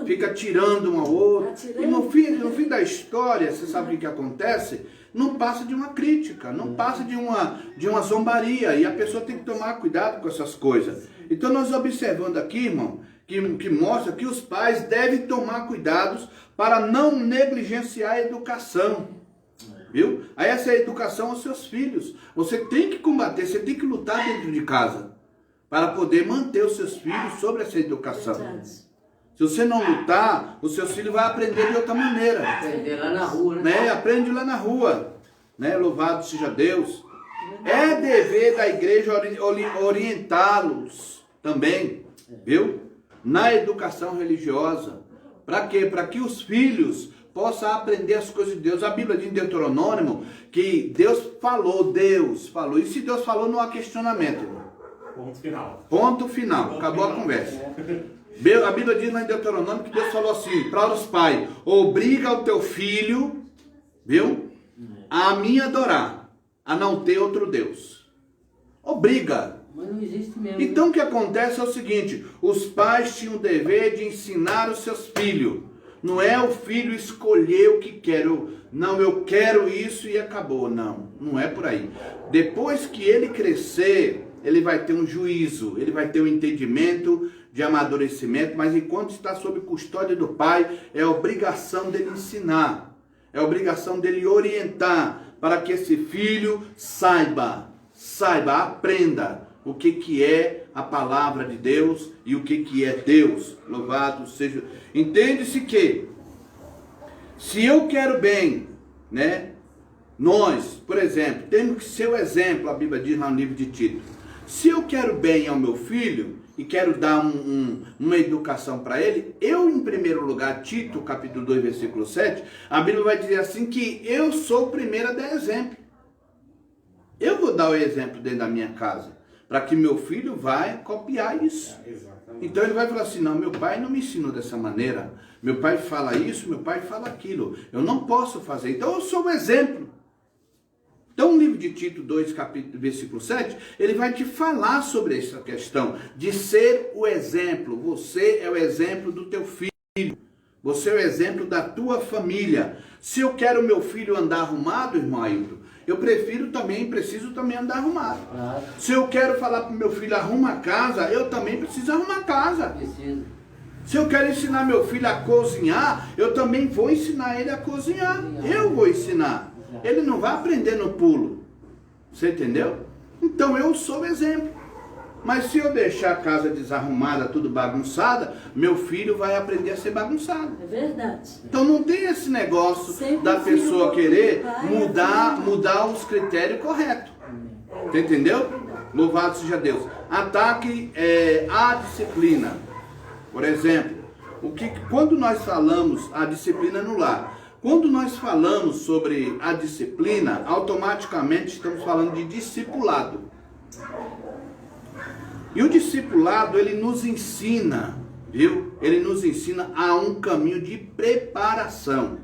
fica tirando um ao outro. E no fim da história, você sabe o que acontece? Não passa de uma crítica, não passa de uma zombaria. E a pessoa tem que tomar cuidado com essas coisas. Então nós observando aqui, irmão, que mostra que os pais devem tomar cuidados para não negligenciar a educação. Viu? Aí essa é a educação aos seus filhos. Você tem que combater, você tem que lutar dentro de casa para poder manter os seus filhos sobre essa educação. Se você não lutar, os seus filhos vão aprender de outra maneira. Aprender lá na rua, né? Aprende lá na rua. Né? Louvado seja Deus. É dever da igreja orientá-los também, viu? Na educação religiosa. Para quê? Para que os filhos possam aprender as coisas de Deus. A Bíblia diz em Deuteronômio que Deus falou. E se Deus falou, não há questionamento, irmão. Ponto final. Ponto final. Acabou a conversa. A Bíblia diz lá em Deuteronômio que Deus falou assim, para os pais: obriga o teu filho, viu, a me adorar, a não ter outro Deus. Obriga. Mas não existe mesmo. Então o que acontece é o seguinte: os pais tinham o dever de ensinar os seus filhos. Não é o filho escolher o que quer. Não, eu quero isso e acabou. Não é por aí. Depois que ele crescer, ele vai ter um juízo, ele vai ter um entendimento de amadurecimento, mas enquanto está sob custódia do pai, é obrigação dele ensinar, é obrigação dele orientar, para que esse filho saiba, aprenda o que é a palavra de Deus e o que é Deus. Louvado seja. Entende-se que, se eu quero bem, né, nós, por exemplo, temos que ser o exemplo, a Bíblia diz lá no livro de Tito. Se eu quero bem ao meu filho e quero dar uma educação para ele, eu, em primeiro lugar, Tito, capítulo 2, versículo 7, a Bíblia vai dizer assim que eu sou o primeiro a dar exemplo. Eu vou dar o exemplo dentro da minha casa, para que meu filho vai copiar isso. Então ele vai falar assim: não, meu pai não me ensinou dessa maneira, meu pai fala isso, meu pai fala aquilo, eu não posso fazer, então eu sou o exemplo. Então, no livro de Tito 2, versículo 7, ele vai te falar sobre essa questão de ser o exemplo. Você é o exemplo do teu filho. Você é o exemplo da tua família. Se eu quero meu filho andar arrumado, irmão Ailton, eu preciso também andar arrumado. Claro. Se eu quero falar para o meu filho arruma a casa, eu também preciso arrumar a casa. Preciso. Se eu quero ensinar meu filho a cozinhar, eu também vou ensinar ele a cozinhar. Eu vou ensinar. Ele não vai aprender no pulo. Você entendeu? Então eu sou o exemplo. Mas se eu deixar a casa desarrumada, tudo bagunçada, meu filho vai aprender a ser bagunçado. É verdade. Então não tem esse negócio sempre da pessoa querer mudar os critérios corretos. Você entendeu? Louvado seja Deus. Ataque à disciplina. Por exemplo, quando nós falamos a disciplina no lar, quando nós falamos sobre a disciplina, automaticamente estamos falando de discipulado. E o discipulado, ele nos ensina, viu? Ele nos ensina a um caminho de preparação.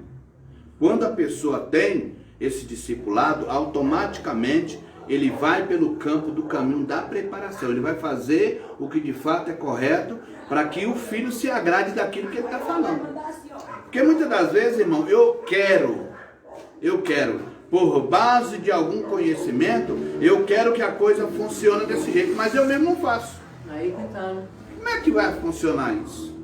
Quando a pessoa tem esse discipulado, automaticamente ele vai pelo campo do caminho da preparação. Ele vai fazer o que de fato é correto para que o filho se agrade daquilo que ele está falando. Porque muitas das vezes, irmão, eu quero, por base de algum conhecimento, eu quero que a coisa funcione desse jeito, mas eu mesmo não faço. Aí que tá, né? Como é que vai funcionar isso?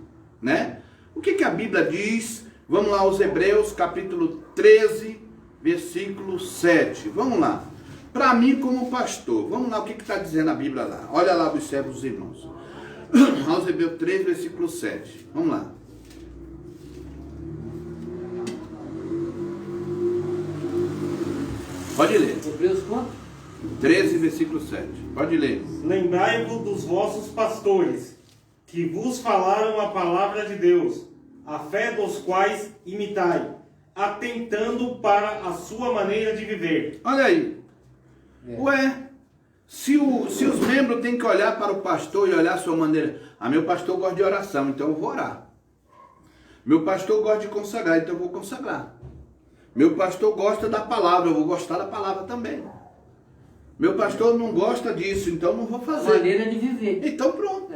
Né? O que a Bíblia diz? Vamos lá aos Hebreus, capítulo 13, versículo 7. Vamos lá. Para mim como pastor, vamos lá o que está dizendo a Bíblia lá. Olha lá, observa os irmãos. Aos Hebreus 13, versículo 7. Vamos lá. Pode ler. Hebreus quanto? 13, versículo 7. Pode ler. Lembrai-vos dos vossos pastores, que vos falaram a palavra de Deus, a fé dos quais imitai, atentando para a sua maneira de viver. Olha aí. Ué, se os membros têm que olhar para o pastor e olhar a sua maneira. Meu pastor gosta de oração, então eu vou orar. Meu pastor gosta de consagrar, então eu vou consagrar. Meu pastor gosta da palavra, eu vou gostar da palavra também. Meu pastor não gosta disso, então não vou fazer. Maneira de viver. Então pronto.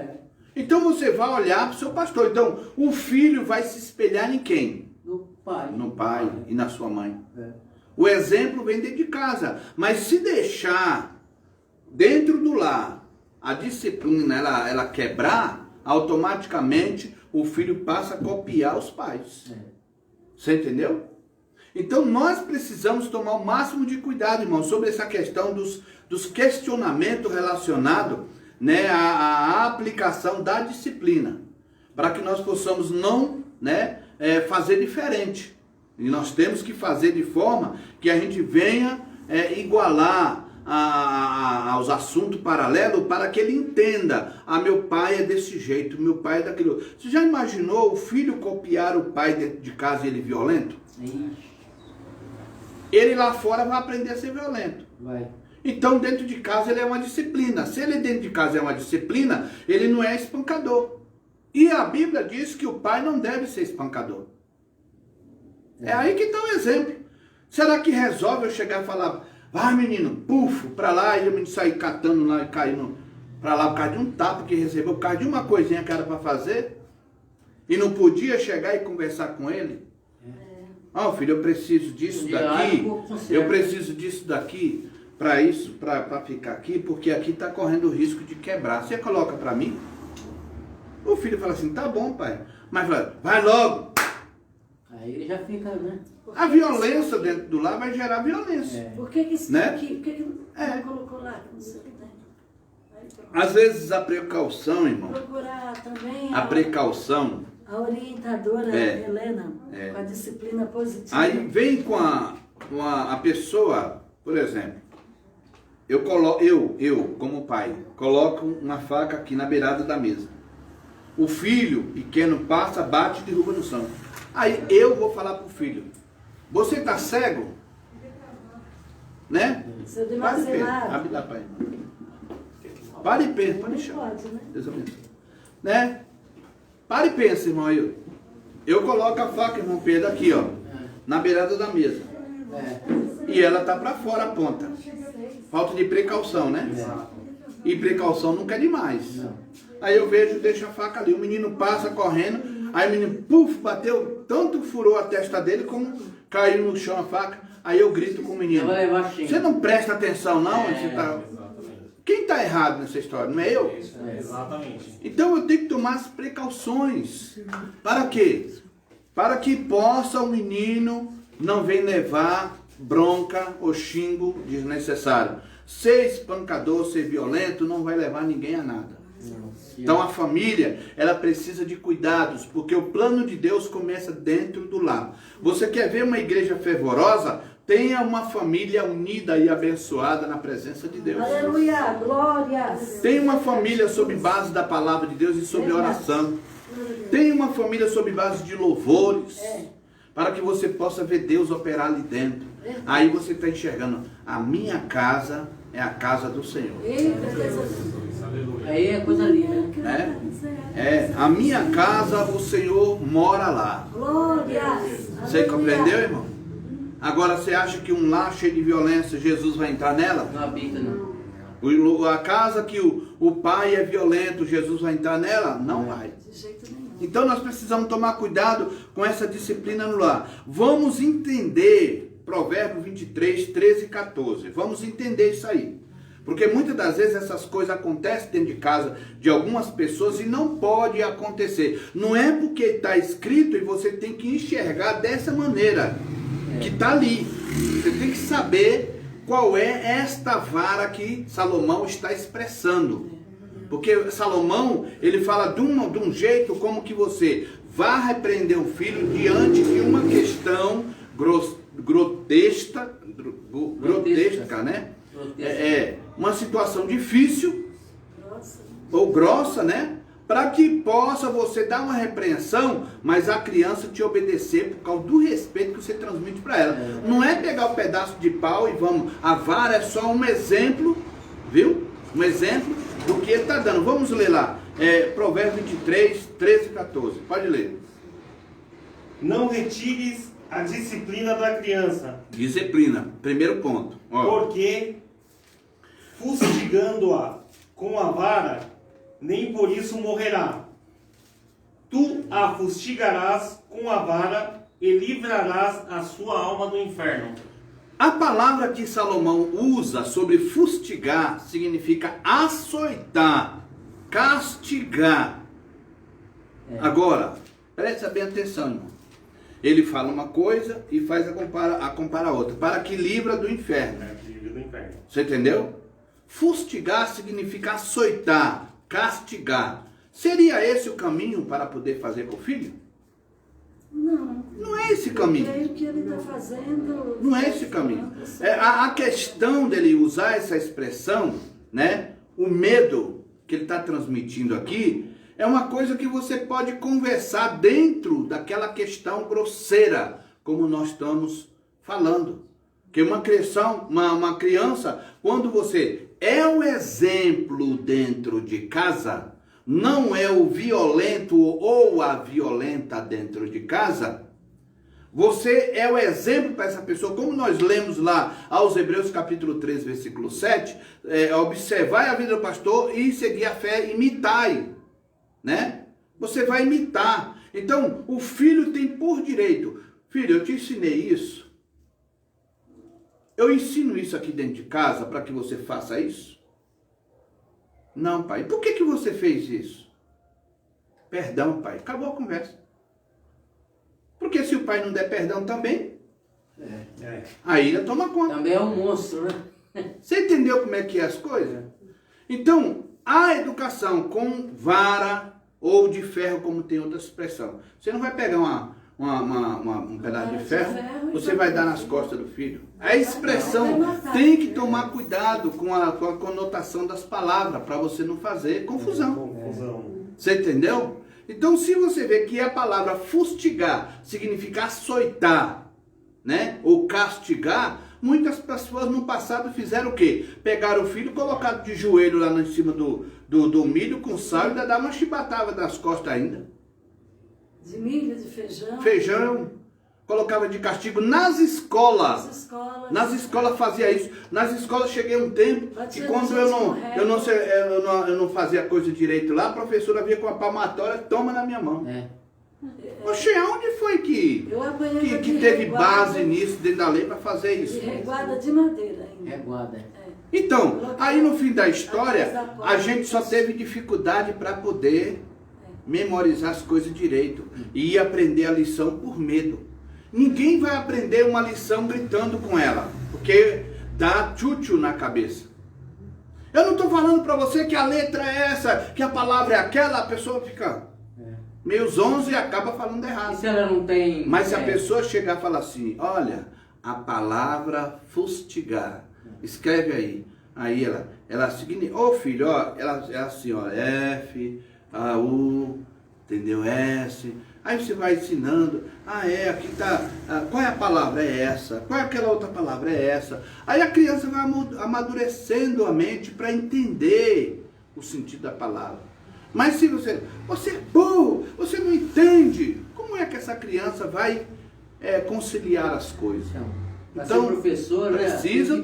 Então você vai olhar para o seu pastor. Então o filho vai se espelhar em quem? No pai. No pai e na sua mãe. O exemplo vem dentro de casa. Mas se deixar dentro do lar a disciplina ela quebrar, automaticamente o filho passa a copiar os pais. Você entendeu? Então nós precisamos tomar o máximo de cuidado, irmão, sobre essa questão dos questionamentos relacionados, né, à aplicação da disciplina, para que nós possamos não, né, fazer diferente. E nós temos que fazer de forma que a gente venha igualar aos assuntos paralelos, para que ele entenda: meu pai é desse jeito, meu pai é daquilo. Você já imaginou o filho copiar o pai dentro de casa e ele violento? Ele lá fora vai aprender a ser violento. Vai. Então dentro de casa ele é uma disciplina. Se ele dentro de casa é uma disciplina, ele não é espancador. E a Bíblia diz que o pai não deve ser espancador. É aí que está o exemplo. Será que resolve eu chegar e falar: vai menino, pufo, pra lá, e eu sair catando lá e caindo pra lá por causa de um tapa que recebeu, por causa de uma coisinha que era para fazer? E não podia chegar e conversar com ele? Filho, eu preciso disso daqui, eu preciso disso daqui, para isso, para ficar aqui, porque aqui está correndo o risco de quebrar. Você coloca para mim? O filho fala assim: tá bom, pai, mas vai logo. Aí ele já fica, né? A violência dentro do lar vai gerar violência. Por que isso né? aqui? Por que não colocou lá? Não sei, né? Às vezes a precaução, irmão. Procurar também A precaução. a orientadora Helena, com a disciplina positiva. Aí vem com a pessoa, por exemplo, eu como pai, coloco uma faca aqui na beirada da mesa. O filho pequeno passa, bate e derruba no chão. Aí eu vou falar pro filho: você tá cego? Né? Seu de Para e pensa. Marcelado. Abre lá, pai. Para e pensa, pode deixar. Pode, né? Deus abençoe. Né? Para e pensa, irmão. Eu coloco a faca, irmão Pedro, aqui, ó, na beirada da mesa. E ela tá para fora a ponta. Falta de precaução, né? E precaução nunca é demais. Aí eu vejo, deixo a faca ali. O menino passa correndo. Aí o menino, puf, bateu, tanto furou a testa dele, como caiu no chão a faca. Aí eu grito com o menino: você não presta atenção, não? Você tá... Quem está errado nessa história? Não é eu? Exatamente. Então eu tenho que tomar as precauções. Para quê? Para que possa o menino não vir levar bronca ou xingo desnecessário. Ser espancador, ser violento, não vai levar ninguém a nada. Então a família, ela precisa de cuidados, porque o plano de Deus começa dentro do lar. Você quer ver uma igreja fervorosa? Tenha uma família unida e abençoada na presença de Deus. Aleluia, glórias. Tenha uma família sob base da palavra de Deus e sob oração. Tenha uma família sob base de louvores, para que você possa ver Deus operar ali dentro. Aí você está enxergando: a minha casa é a casa do Senhor. Aí é coisa linda, né? A minha casa, o Senhor mora lá. Glórias. Você compreendeu, irmão? Agora você acha que um lar cheio de violência, Jesus vai entrar nela? não habita, não. A casa que o pai é violento, Jesus vai entrar nela? Não vai. De jeito nenhum. Então nós precisamos tomar cuidado com essa disciplina no lar. Vamos entender Provérbios 23, 13 e 14. Vamos entender isso aí. Porque muitas das vezes essas coisas acontecem dentro de casa de algumas pessoas e não pode acontecer. Não é porque está escrito e você tem que enxergar dessa maneira que está ali. Você tem que saber qual é esta vara que Salomão está expressando. Porque Salomão, ele fala de um jeito como que você vai repreender o filho diante de uma questão grotesca, né? Uma situação difícil ou grossa, né? Para que possa você dar uma repreensão, mas a criança te obedecer por causa do respeito que você transmite para ela. Não é pegar o pedaço de pau e vamos. A vara é só um exemplo, viu? Um exemplo do que ele está dando. Vamos ler lá. Provérbios 23, 13 e 14. Pode ler. Não retires a disciplina da criança. Disciplina, primeiro ponto. Ó. Porque, fustigando-a com a vara, nem por isso morrerá. Tu a fustigarás com a vara e livrarás a sua alma do inferno. A palavra que Salomão usa sobre fustigar significa açoitar, castigar. Agora, presta bem atenção, irmão. Ele fala uma coisa e faz compara a outra, para que livra do inferno. Você entendeu? Fustigar significa açoitar, castigar. Seria esse o caminho para poder fazer com o filho? Não. Não é esse caminho. Eu creio que ele está fazendo... Não é esse caminho. A questão dele usar essa expressão, né? O medo que ele está transmitindo aqui, é uma coisa que você pode conversar dentro daquela questão grosseira, como nós estamos falando. Que uma criança, quando você é o exemplo dentro de casa, não é o violento ou a violenta dentro de casa, você é o exemplo para essa pessoa, como nós lemos lá aos Hebreus capítulo 3, versículo 7, observai a vida do pastor e seguir a fé, imitai, né? Você vai imitar. Então, o filho tem por direito, filho, eu te ensinei isso, eu ensino isso aqui dentro de casa para que você faça isso? Não, pai. Por que você fez isso? Perdão, pai. Acabou a conversa. Porque se o pai não der perdão também, aí ele toma conta. Também é um monstro, né? Você entendeu como é que é as coisas? Então, a educação com vara ou de ferro, como tem outra expressão. Você não vai pegar um pedaço de ferro, você vai dar nas costas do filho. A expressão tem que tomar cuidado com a conotação das palavras, para você não fazer confusão. Você entendeu? Então, se você vê que a palavra fustigar significa açoitar, né? Ou castigar, muitas pessoas no passado fizeram o quê? Pegaram o filho, colocaram de joelho lá em cima do milho com sal e ainda dava uma chibatada nas costas ainda. De milho, de feijão. Feijão. Colocava de castigo nas escolas. Nas escolas fazia isso. Nas escolas cheguei um tempo que quando eu não fazia coisa direito lá, a professora vinha com a palmatória, toma na minha mão. Oxe, onde foi que teve base nisso, dentro da lei, para fazer isso? De reguada de madeira ainda. Reguada. Então, aí no fim da história, a gente só teve dificuldade para poder memorizar as coisas direito e aprender a lição por medo. Ninguém vai aprender uma lição gritando com ela, porque dá tchutchu na cabeça. Eu não estou falando para você que a letra é essa, que a palavra é aquela, a pessoa fica meio zonzo e acaba falando errado. E se ela não tem... Mas se a pessoa chegar e falar assim, olha, a palavra fustigar, escreve aí ela significa, filho, ó, ela é assim, ó, F, A, U, entendeu, S... Aí você vai ensinando, aqui tá, qual é a palavra? É essa. Qual é aquela outra palavra? É essa. Aí a criança vai amadurecendo a mente para entender o sentido da palavra. Mas se você é burro, você não entende, como é que essa criança vai conciliar as coisas? Então, professor, precisa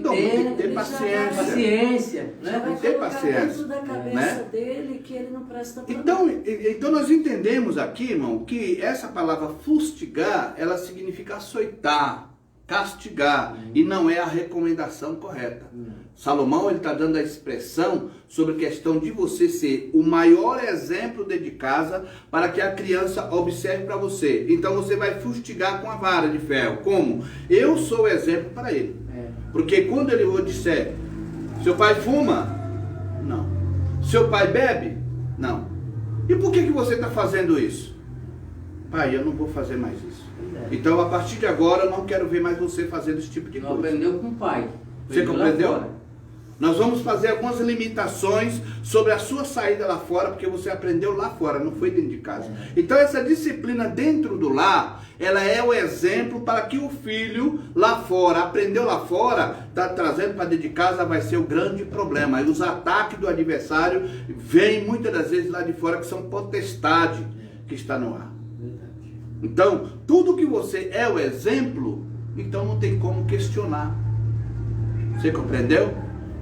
ter paciência. Paciência, né? Vai ter colocar paciência, dentro da cabeça dele que ele não presta para então nós entendemos aqui, irmão, que essa palavra fustigar, ela significa açoitar, castigar, e não é a recomendação correta. Salomão, ele está dando a expressão sobre a questão de você ser o maior exemplo dentro de casa para que a criança observe para você. Então você vai fustigar com a vara de ferro. Como? Eu sou o exemplo para ele. Porque quando ele vou disser, seu pai fuma? Não. Seu pai bebe? Não. E por que você está fazendo isso? Pai, eu não vou fazer mais isso. Então a partir de agora eu não quero ver mais você fazendo esse tipo de coisa. Não aprendeu com o pai. Você compreendeu? Nós vamos fazer algumas limitações sobre a sua saída lá fora, porque você aprendeu lá fora, não foi dentro de casa. Então essa disciplina dentro do lar, ela é o exemplo para que o filho lá fora, aprendeu lá fora, está trazendo para dentro de casa, vai ser o grande problema. E os ataques do adversário vêm muitas das vezes lá de fora, que são potestade que está no ar. Então, tudo que você é o exemplo, então não tem como questionar. Você compreendeu?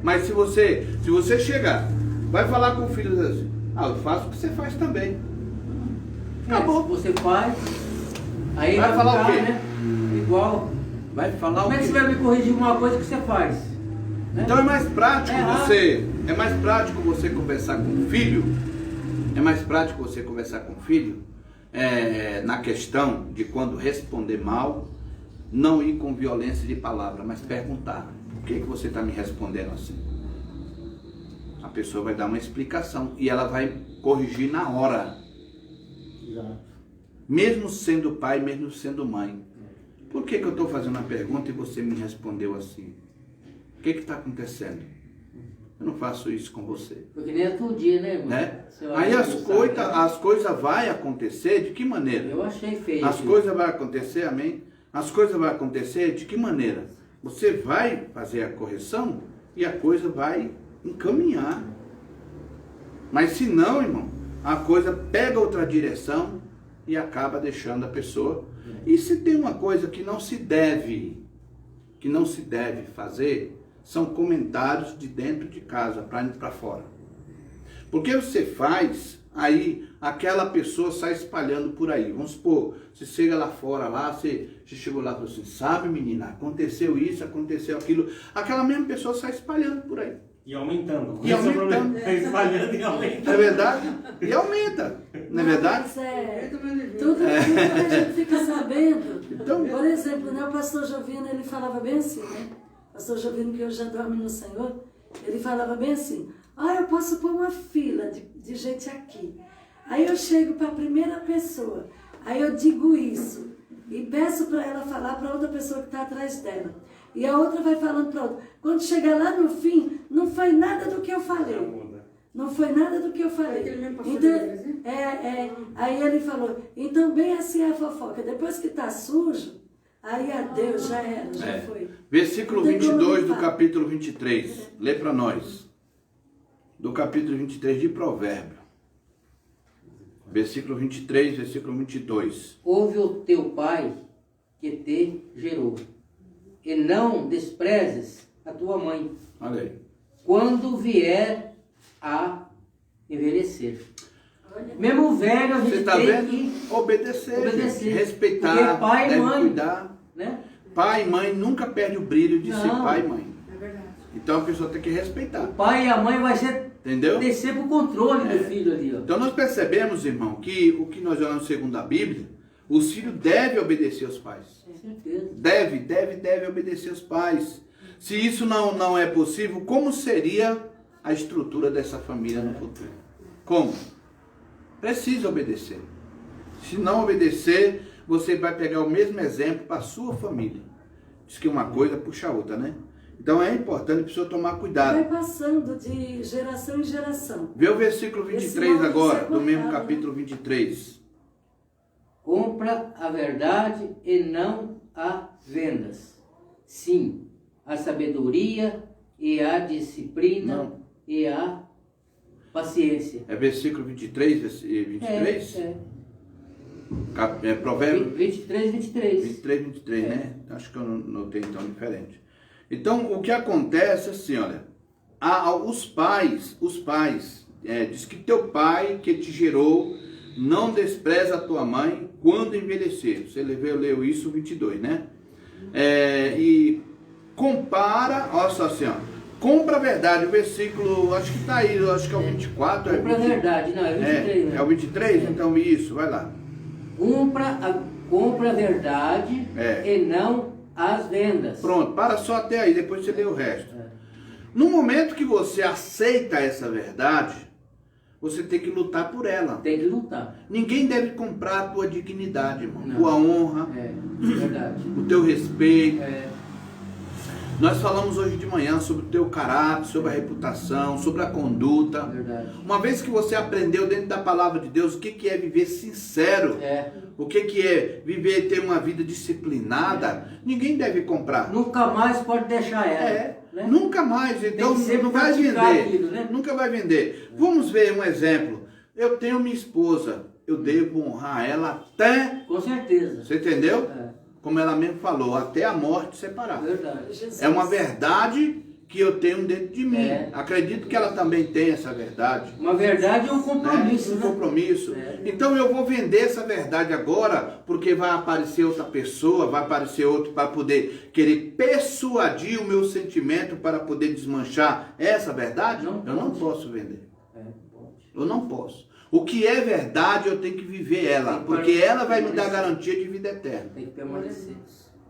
Mas se você chegar, vai falar com o filho assim, eu faço o que você faz também. Acabou. Se você faz, aí vai falar ficar, o quê? Né? Igual. Vai falar Como o é quê? que você vai me corrigir uma coisa que você faz? Né? Então é mais prático você conversar com o filho. É mais prático você conversar com o filho na questão de quando responder mal, não ir com violência de palavra, mas perguntar: por que você está me respondendo assim? A pessoa vai dar uma explicação e ela vai corrigir na hora. Exato. Mesmo sendo pai, mesmo sendo mãe. Por que eu estou fazendo uma pergunta e você me respondeu assim? O que está acontecendo? Eu não faço isso com você. Porque nem é todo dia, né, irmão? Né? Aí as coisas vão acontecer de que maneira? Eu achei feio. As coisas vão acontecer, amém? As coisas vão acontecer de que maneira? Você vai fazer a correção e a coisa vai encaminhar. Mas se não, irmão, a coisa pega outra direção e acaba deixando a pessoa. E se tem uma coisa que não se deve fazer, são comentários de dentro de casa para fora. Porque você faz, aí aquela pessoa sai espalhando por aí. Vamos supor, você chega lá fora, você chegou lá e falou assim, sabe menina, aconteceu isso, aconteceu aquilo. Aquela mesma pessoa sai espalhando por aí. E aumentando. E aumentando. Espalhando e aumentando. É verdade? E aumenta. Não é verdade? Tudo que a gente fica sabendo. Então, por exemplo, né, o pastor Jovino, ele falava bem assim, né? O pastor Jovino, que hoje já dorme no Senhor, ele falava bem assim, eu posso pôr uma fila de gente aqui. Aí eu chego para a primeira pessoa, aí eu digo isso, e peço para ela falar para outra pessoa que está atrás dela. E a outra vai falando para outra. Quando chegar lá no fim, não foi nada do que eu falei. Não foi nada do que eu falei. Então, aí ele falou, então bem assim é a fofoca. Depois que está sujo, aí adeus, já era, já foi. Versículo 22 do capítulo 23. Lê para nós. Do capítulo 23 de Provérbio. Versículo 23, versículo 22. Ouve o teu pai que te gerou, e não desprezes a tua mãe, Olha aí. quando vier a envelhecer. Mesmo velho, a gente Você está tem vendo? que Obedecer. Gente. Respeitar, porque pai e deve mãe, cuidar. né? Pai e mãe nunca perde o brilho de ser Não. pai e mãe. É verdade. Então a pessoa tem que respeitar. O pai e a mãe vai ser Entendeu? descer pro controle do filho ali, ó. Então nós percebemos, irmão, que o que nós olhamos segundo a Bíblia, os filhos devem obedecer aos pais. Com certeza. Deve obedecer aos pais. Se isso não é possível, como seria a estrutura dessa família no futuro? Como? Precisa obedecer. Se não obedecer, você vai pegar o mesmo exemplo para a sua família. Diz que uma coisa puxa a outra, né? Então é importante a pessoa tomar cuidado. Vai passando de geração em geração. Vê o versículo 23 Esse agora, modo do de mesmo separar, capítulo 23. Compra a verdade e não a vendas. Sim, a sabedoria e a disciplina Não. e a paciência. É versículo 23, 23? É Provérbio 23, 23. 23, né? Acho que eu não notei então diferente. Então, o que acontece assim, olha, os pais, diz que teu pai que te gerou não despreza a tua mãe quando envelhecer. Você leu isso 22, né? E compara, olha só assim, ó, compra a verdade, o versículo, acho que tá aí, acho que é o 24. Compra a verdade, não, é 23. né? É o 23? Então isso, vai lá. Compra a verdade e não as vendas. Pronto, para só até aí, depois você lê o resto. No momento que você aceita essa verdade, você tem que lutar por ela. Tem que lutar. Ninguém deve comprar a tua dignidade, irmão. Não. Tua honra, É verdade. o teu respeito. É. Nós falamos hoje de manhã sobre o teu caráter, sobre a reputação, sobre a conduta. Verdade. Uma vez que você aprendeu dentro da palavra de Deus o que é viver sincero, o que é viver, ter uma vida disciplinada, ninguém deve comprar. Nunca mais pode deixar ela. Né? Nunca mais, então Tem que sempre não vai vender. praticar aquilo, né? Nunca vai vender. Vamos ver um exemplo. Eu tenho minha esposa, eu devo honrar ela até... Com certeza. Você entendeu? É. Como ela mesmo falou, até a morte separar. Verdade. Jesus. É uma verdade que eu tenho dentro de mim. É. Acredito que ela também tem essa verdade. Uma verdade é um compromisso, Um né? compromisso. É. Então eu vou vender essa verdade agora, porque vai aparecer outra pessoa, vai aparecer outro para poder querer persuadir o meu sentimento para poder desmanchar essa verdade. Não Eu não pode. posso vender. É, pode. Eu não posso. O que é verdade, eu tenho que viver ela, Tem que porque ela vai me dar permanecer. garantia de vida eterna. Tem que permanecer.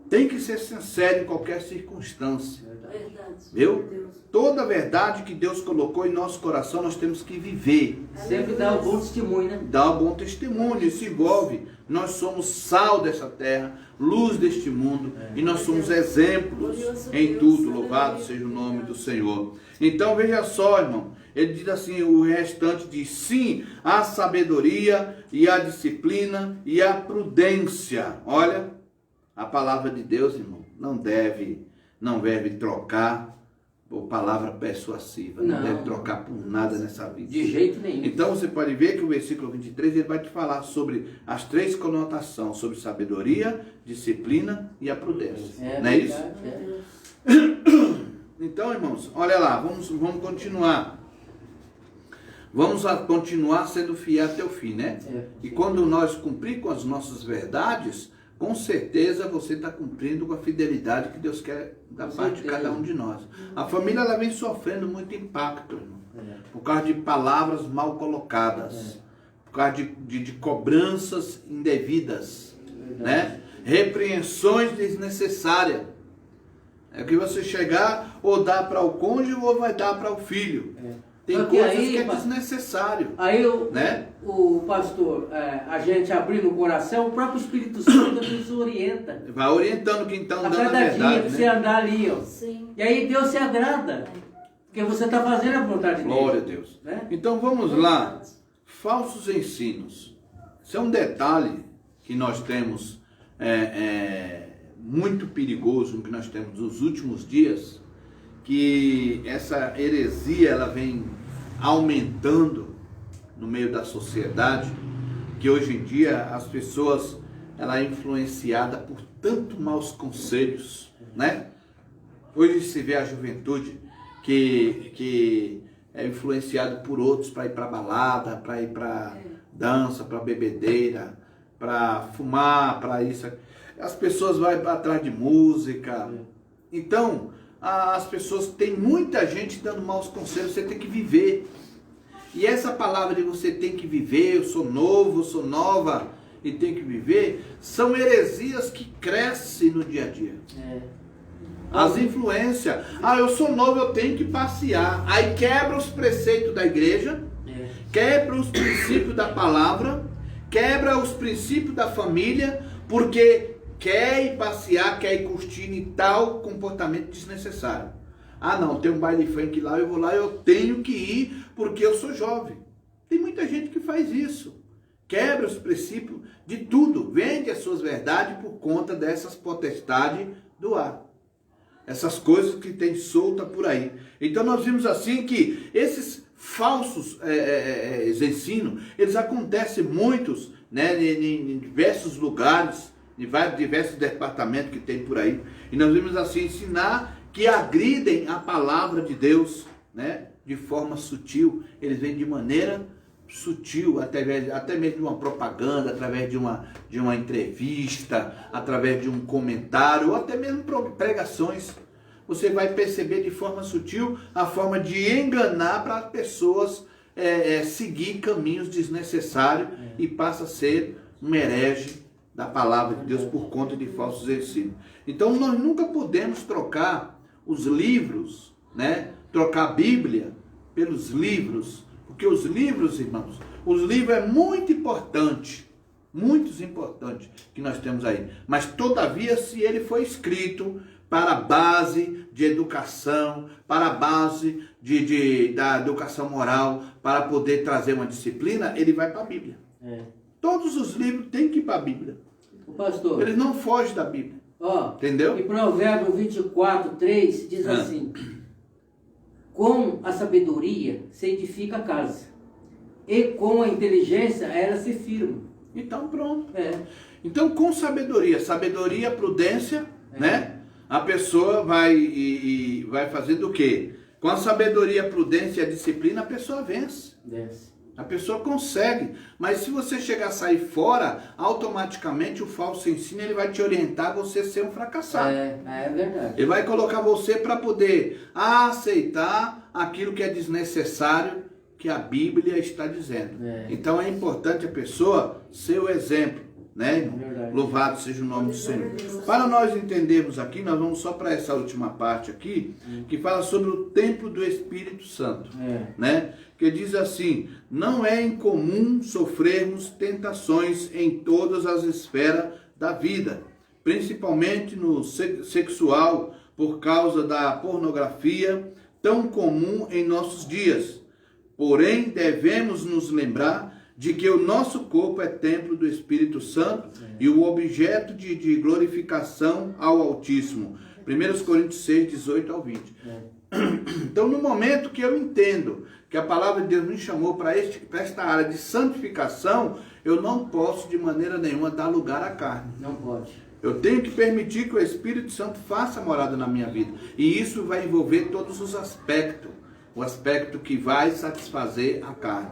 Tem que ser sincero em qualquer circunstância. Verdade. Viu? Deus. Toda a verdade que Deus colocou em nosso coração, nós temos que viver. Sempre dá um bom testemunho, né? Dá um bom testemunho, isso envolve. Nós somos sal dessa terra, luz deste mundo, e nós somos exemplos em tudo. Louvado seja o nome do Senhor. Então veja só, irmão, ele diz assim, o restante diz sim à sabedoria e à disciplina e à prudência. Olha, a palavra de Deus, irmão, não deve trocar por palavra persuasiva, não deve trocar por nada nessa vida. De jeito nenhum. Então você pode ver que o versículo 23 ele vai te falar sobre as três conotações, sobre sabedoria, disciplina e a prudência. Não é isso? Então, irmãos, olha lá, vamos continuar. Vamos continuar sendo fiel até o fim, né? E quando nós cumprir com as nossas verdades, com certeza você está cumprindo com a fidelidade que Deus quer da parte de cada um de nós. A família ela vem sofrendo muito impacto, irmão, por causa de palavras mal colocadas, por causa de cobranças indevidas, né? Repreensões desnecessárias. É que você chegar ou dar para o cônjuge ou vai dar para o filho. Tem coisas que é desnecessário. Aí né? o pastor, a gente abrindo o coração, o próprio Espírito Santo nos orienta. Vai orientando quem está A andando na cada verdade. dia que você andar ali, ó. Sim. E aí Deus se agrada. Porque você está fazendo a vontade dele. Glória a Deus. Né? Então vamos lá. Falsos ensinos. Isso é um detalhe que nós temos muito perigoso, que nós temos nos últimos dias, que essa heresia ela vem aumentando no meio da sociedade, que hoje em dia as pessoas ela é influenciada por tanto maus conselhos, né? Hoje se vê a juventude que é influenciado por outros para ir para balada, para ir para dança, para bebedeira, para fumar, para isso. As pessoas vão atrás de música. Então, as pessoas, tem muita gente dando maus conselhos, você tem que viver. E essa palavra de você tem que viver, eu sou novo, eu sou nova e tem que viver, são heresias que crescem no dia a dia. As influências. Eu sou novo, eu tenho que passear. Aí quebra os preceitos da igreja, quebra os princípios da palavra, quebra os princípios da família, porque quer ir passear, quer ir curtir em tal comportamento desnecessário. Não, tem um baile funk lá, eu vou lá, eu tenho que ir porque eu sou jovem. Tem muita gente que faz isso. Quebra os princípios de tudo, vende as suas verdades por conta dessas potestades do ar. Essas coisas que tem solta por aí. Então nós vimos assim que esses falsos ensinos, eles acontecem muitos, né, em diversos lugares, em diversos departamentos que tem por aí. E nós vimos assim ensinar que agridem a palavra de Deus, né, de forma sutil. Eles vêm de maneira sutil, até mesmo de uma propaganda, através de uma entrevista, através de um comentário, ou até mesmo pregações. Você vai perceber de forma sutil a forma de enganar para as pessoas seguir caminhos desnecessários e passa a ser um herege da palavra de Deus por conta de falsos ensinos. Então nós nunca podemos trocar os livros, né? Trocar a Bíblia pelos livros, porque os livros, irmãos, os livros é muito importante que nós temos aí. Mas todavia, se ele foi escrito para a base de educação, para a base da educação moral, para poder trazer uma disciplina, ele vai para a Bíblia. Todos os livros têm que ir para a Bíblia. O pastor, Eles não fogem da Bíblia. Entendeu? Em Provérbio 24:3 diz assim: com a sabedoria se edifica a casa, E com a inteligência ela se firma. Então pronto. É. Então com sabedoria, prudência, né? A pessoa vai fazendo o quê? Com a sabedoria, prudência e a disciplina, a pessoa vence. Desce. A pessoa consegue. Mas se você chegar a sair fora, automaticamente o falso ensino ele vai te orientar a você ser um fracassado. É verdade. Ele vai colocar você para poder aceitar aquilo que é desnecessário que a Bíblia está dizendo. É. Então é importante a pessoa ser o exemplo, né? Verdade. Louvado seja o nome do Senhor. Para nós entendermos aqui, nós vamos só para essa última parte aqui, que fala sobre o templo do Espírito Santo, né? Que diz assim: não é incomum sofrermos tentações em todas as esferas da vida, principalmente no sexual, por causa da pornografia tão comum em nossos dias. Porém, devemos nos lembrar de que o nosso corpo é templo do Espírito Santo e o objeto de glorificação ao Altíssimo. 1 Coríntios 6, 18 ao 20. Então, no momento que eu entendo que a palavra de Deus me chamou para esta área de santificação, eu não posso de maneira nenhuma dar lugar à carne. Não pode. Eu tenho que permitir que o Espírito Santo faça morada na minha vida. E isso vai envolver todos os aspectos. O aspecto que vai satisfazer a carne.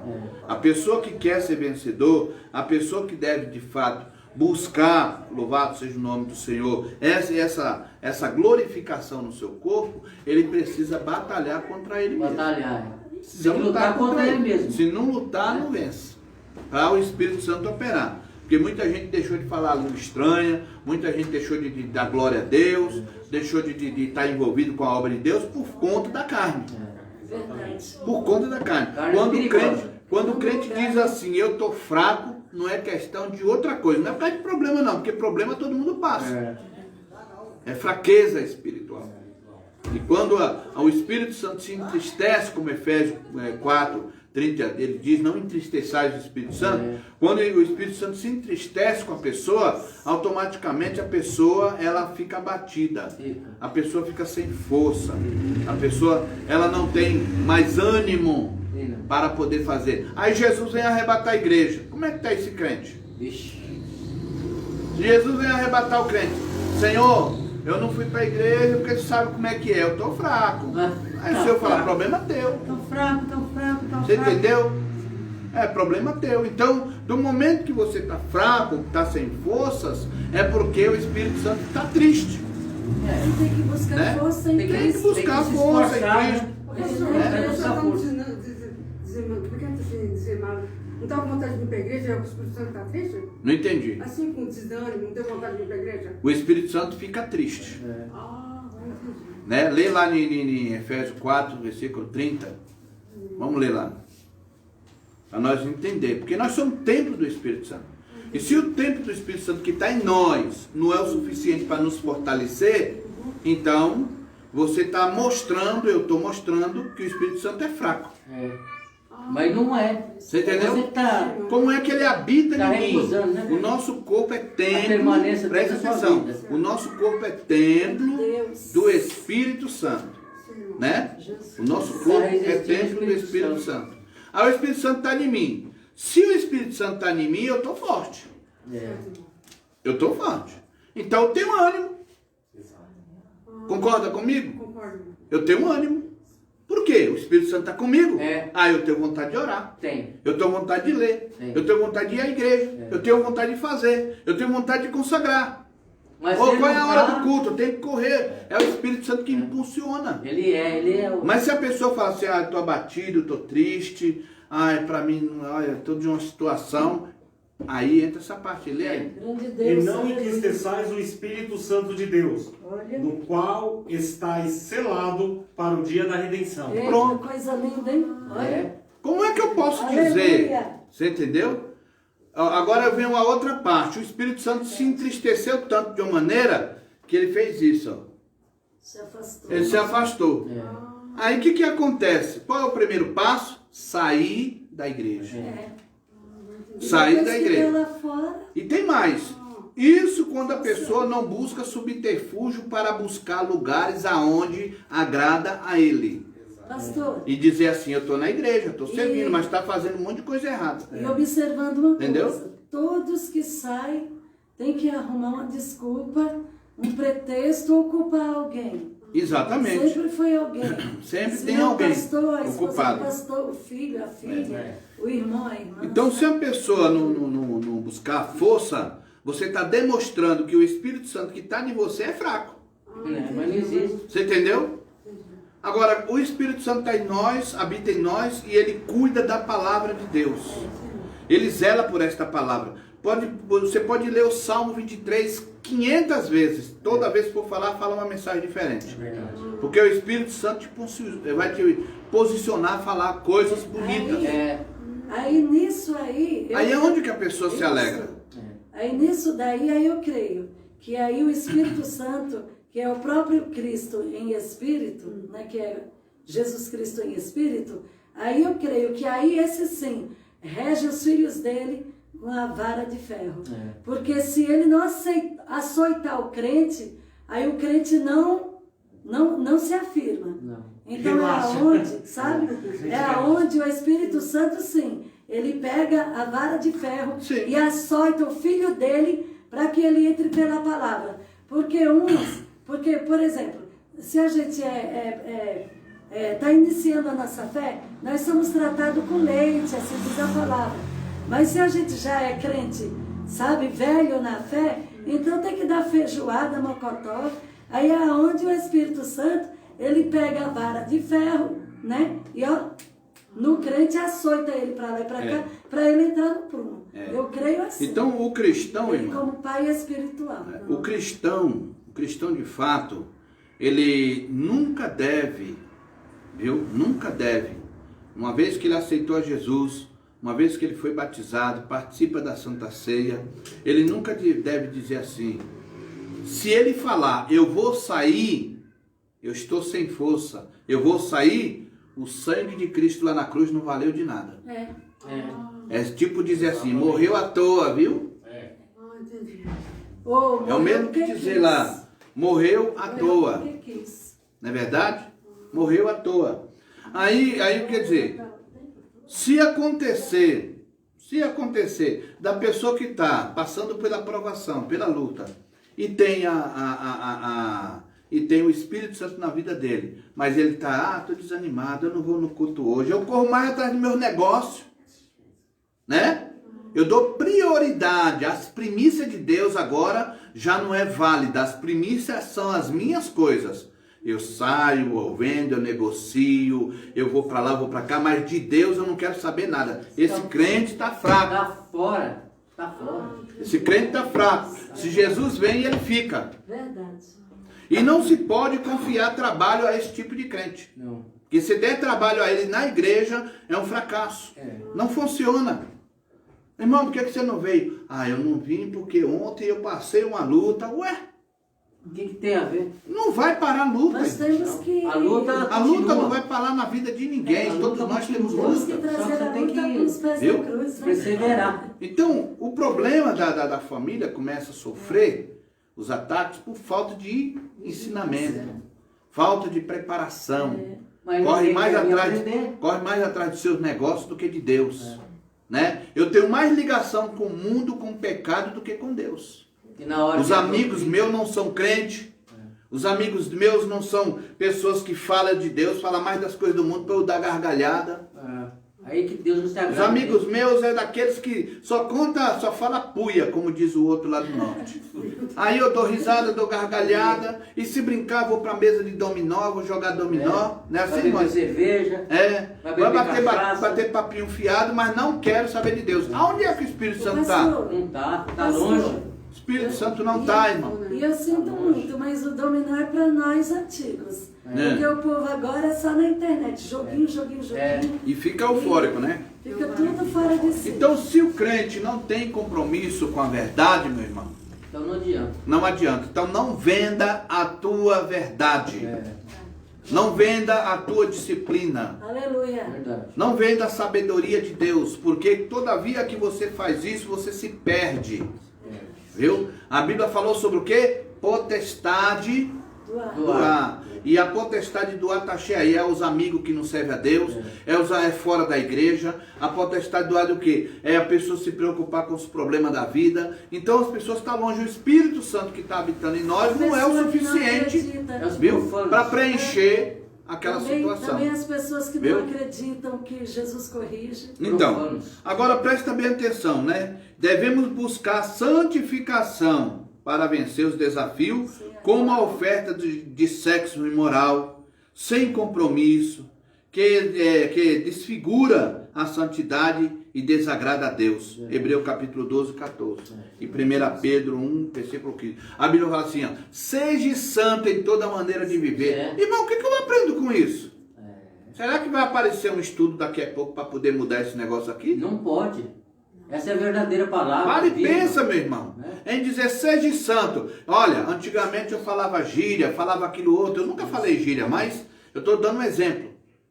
A pessoa que quer ser vencedor, a pessoa que deve de fato buscar, louvado seja o nome do Senhor, essa glorificação no seu corpo, ele precisa batalhar contra ele mesmo. Batalhar. Precisa Tem que lutar contra ele mesmo. Se não lutar, não vence. Para o Espírito Santo operar. Porque muita gente deixou de falar a língua estranha, muita gente deixou de dar glória a Deus, deixou de estar envolvido com a obra de Deus por conta da carne. Verdade. Por conta da carne. Quando o crente diz assim, eu estou fraco, não é questão de outra coisa. Não é por causa de problema não, porque problema todo mundo passa. É fraqueza espiritual. E quando o Espírito Santo se entristece, como Efésios 4, 30, ele diz, não entristeçais o Espírito Santo. Quando o Espírito Santo se entristece com a pessoa, automaticamente a pessoa ela fica abatida. A pessoa fica sem força. A pessoa ela não tem mais ânimo para poder fazer. Aí Jesus vem arrebatar a igreja. Como é que está esse crente? Jesus vem arrebatar o crente. Senhor, eu não fui para a igreja porque tu sabe como é que é. Eu estou fraco. Aí o Senhor fala, problema teu. Tão fraco. Você entendeu? É problema teu. Então, do momento que você está fraco, está sem forças, é porque o Espírito Santo está triste. Tem que buscar força em Cristo. Tem que buscar força em Cristo. Não está com vontade de ir para a igreja, o Espírito Santo está triste? Não entendi. Assim, com desânimo, não tem vontade de ir para a igreja? O Espírito Santo fica triste. Não entendi. Né? Lê lá em Efésios 4, versículo 30. Vamos ler lá. Para nós entender. Porque nós somos templo do Espírito Santo. E se o templo do Espírito Santo que está em nós não é o suficiente para nos fortalecer, então você está mostrando, eu estou mostrando que o Espírito Santo é fraco. Mas não é. Você entendeu? Você tá Como é que ele habita em mim? recusando, né? O nosso corpo é templo. permanência Presta da sua atenção. vida. O nosso corpo é templo do Espírito Santo. Né? O nosso corpo é templo do Espírito Santo. Aí o Espírito Santo está em mim. Se o Espírito Santo está em mim, eu estou forte. Eu estou forte. Então eu tenho ânimo. Concorda comigo? Concordo. Eu tenho ânimo. Por quê? O Espírito Santo está comigo. Ah, eu tenho vontade de orar. Tem. Eu tenho vontade de ler. Eu tenho vontade de ir à igreja. Eu tenho vontade de fazer. Eu tenho vontade de consagrar. Mas Qual ele é a não hora tá- do culto? Eu tenho que correr. É o Espírito Santo que me impulsiona. Ele é o... Mas se a pessoa fala assim, ah, eu estou abatido, estou triste, para mim, olha, estou de uma situação, aí entra essa parte, lê aí. Grande E Deus. não aleluia. entristeçais o Espírito Santo de Deus, Olha. no qual estáis selado para o dia da redenção. Eita, Pronto. coisa linda, hein? Olha. Como é que eu posso Aleluia. dizer? Você entendeu? Agora vem uma outra parte. O Espírito Santo se entristeceu tanto de uma maneira que ele fez isso. Ó. Se afastou. Ele se afastou. Aí o que acontece? Qual é o primeiro passo? Sair da igreja. Sair Depois da que igreja. deu lá fora, E tem mais. Isso quando a pessoa não busca subterfúgio para buscar lugares aonde agrada a ele. Pastor. E dizer assim, eu estou na igreja, estou servindo, mas está fazendo um monte de coisa errada. E observando uma Entendeu? coisa, todos que saem têm que arrumar uma desculpa, um pretexto ou culpar alguém. Exatamente. Sempre foi alguém. Sempre Se tem não alguém pastor, a esposa ocupado. do pastor, o filho, a filha, o irmão, a irmã. Então, se a pessoa não buscar força, você está demonstrando que o Espírito Santo que está em você é fraco. Mas não existe. Você entendeu? Agora, o Espírito Santo está em nós, habita em nós e ele cuida da palavra de Deus. Ele zela por esta palavra. Você pode ler o Salmo 23 500 vezes. Toda vez que for falar, fala uma mensagem diferente. Porque o Espírito Santo vai te posicionar a falar coisas bonitas. Aí nisso aí... Aí é onde que a pessoa se alegra. Aí nisso daí, aí eu creio que aí o Espírito Santo, que é o próprio Cristo em Espírito, né, que é Jesus Cristo em Espírito, aí eu creio que aí esse sim, rege os filhos dele com a vara de ferro. Porque se ele não açoitar o crente, aí o crente não se afirma. Então Relaxa. é aonde, sabe? É aonde o Espírito Santo, sim, ele pega a vara de ferro e açoita o filho dele para que ele entre pela palavra. Porque, por exemplo, se a gente está iniciando a nossa fé, nós somos tratados com leite, assim diz a palavra. Mas se a gente já é crente, sabe, velho na fé, então tem que dar feijoada, mocotó. Aí é onde o Espírito Santo, ele pega a vara de ferro, né? E ó, no crente açoita ele para lá e para cá, para ele entrar no prumo. Eu creio assim. Então o cristão, ele irmão, como pai espiritual. o cristão de fato, ele nunca deve, viu? Nunca deve, uma vez que ele aceitou a Jesus, uma vez que ele foi batizado, participa da Santa Ceia, ele nunca deve dizer assim, se ele falar, eu vou sair, eu estou sem força, eu vou sair, o sangue de Cristo lá na cruz não valeu de nada. É tipo dizer assim, morreu à toa, viu? É o mesmo que dizer lá, morreu à toa. Não é verdade? Morreu à toa. Aí quer dizer, se acontecer da pessoa que está passando pela provação, pela luta, e tem tem o Espírito Santo na vida dele, mas ele está, estou desanimado, eu não vou no culto hoje, eu corro mais atrás do meu negócio, né? Eu dou prioridade, as primícias de Deus agora já não é válida, as primícias são as minhas coisas. Eu saio, eu vendo, eu negocio, eu vou para lá, eu vou para cá, mas de Deus eu não quero saber nada. Esse crente está fraco. Está fora. Esse crente está fraco. Se Jesus vem, ele fica. Verdade. E não se pode confiar trabalho a esse tipo de crente. Não. Porque se der trabalho a ele na igreja, é um fracasso. Não funciona. Irmão, por que você não veio? Ah, eu não vim porque ontem eu passei uma luta. Ué? O que tem a ver? Não vai parar a luta. Nós temos que... A luta não vai parar na vida de ninguém. Todos nós temos Temos que luta. trazer a luta com os pés Viu? da cruz. Né? Perseverar. Então, o problema da família começa a sofrer os ataques por falta de ensinamento, falta de preparação. Mas Corre ninguém mais quer atrás aprender. dos seus negócios do que de Deus. Né? Eu tenho mais ligação com o mundo, com o pecado, do que com Deus. E na hora Os amigos meus não são crentes. Os amigos meus não são pessoas que falam de Deus, falam mais das coisas do mundo para eu dar gargalhada. Aí que Deus não se agrada. Os amigos meus é daqueles que só fala puia, como diz o outro lá do norte. Aí eu dou risada, dou gargalhada, e se brincar vou pra mesa de dominó, vou jogar dominó, né? Vai Assim, beber mas cerveja. vai bater papinho fiado, mas não quero saber de Deus. Aonde é que o Espírito Santo está? Não tá longe. O Espírito Santo não está, irmão. E eu sinto muito, mas o dominó é para nós antigos. Porque o povo agora é só na internet. Joguinho. E fica eufórico, né? Fica tudo fora de si. Então, se o crente não tem compromisso com a verdade, meu irmão, Então não adianta. não adianta. Então, não venda a tua verdade. Não venda a tua disciplina. Aleluia. Verdade. Não venda a sabedoria de Deus, porque todavia que você faz isso, você se perde. Viu? A Bíblia falou sobre o quê? Potestade do ar. E a potestade do ar está cheia aí. É os amigos que não servem a Deus, é fora da igreja. A potestade do ar é o quê? É a pessoa se preocupar com os problemas da vida. Então as pessoas estão longe. O Espírito Santo que está habitando em nós não é o suficiente, viu? Para preencher aquela situação. Também as pessoas que não acreditam que Jesus corrige. Então, agora presta bem atenção, né? Devemos buscar santificação para vencer os desafios, como a oferta de sexo imoral, sem compromisso, que desfigura a santidade e desagrada a Deus. Hebreu capítulo 12, 14. E 1 Pedro 1, versículo 15. A Bíblia fala assim, ó, seja santo em toda maneira de viver. Irmão, o que eu aprendo com isso? Será que vai aparecer um estudo daqui a pouco para poder mudar esse negócio aqui? Não pode. Essa é a verdadeira palavra. Para e pensa, meu irmão, em dizer seja santo. Olha, antigamente eu falava gíria, falava aquilo outro. Eu nunca falei gíria, mas eu estou dando um exemplo,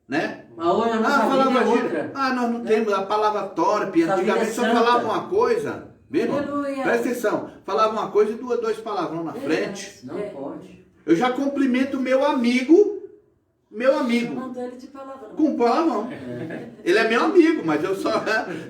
né? Mas hoje a nossa vida é outra. Nós não temos a palavra torpe. Antigamente só falava uma coisa. Viu, irmão? Presta atenção. Falava uma coisa e dois palavrões na frente. Não pode. Eu já cumprimento meu amigo. Chamando ele de palavrão. Com palavrão. Ele é meu amigo, mas eu só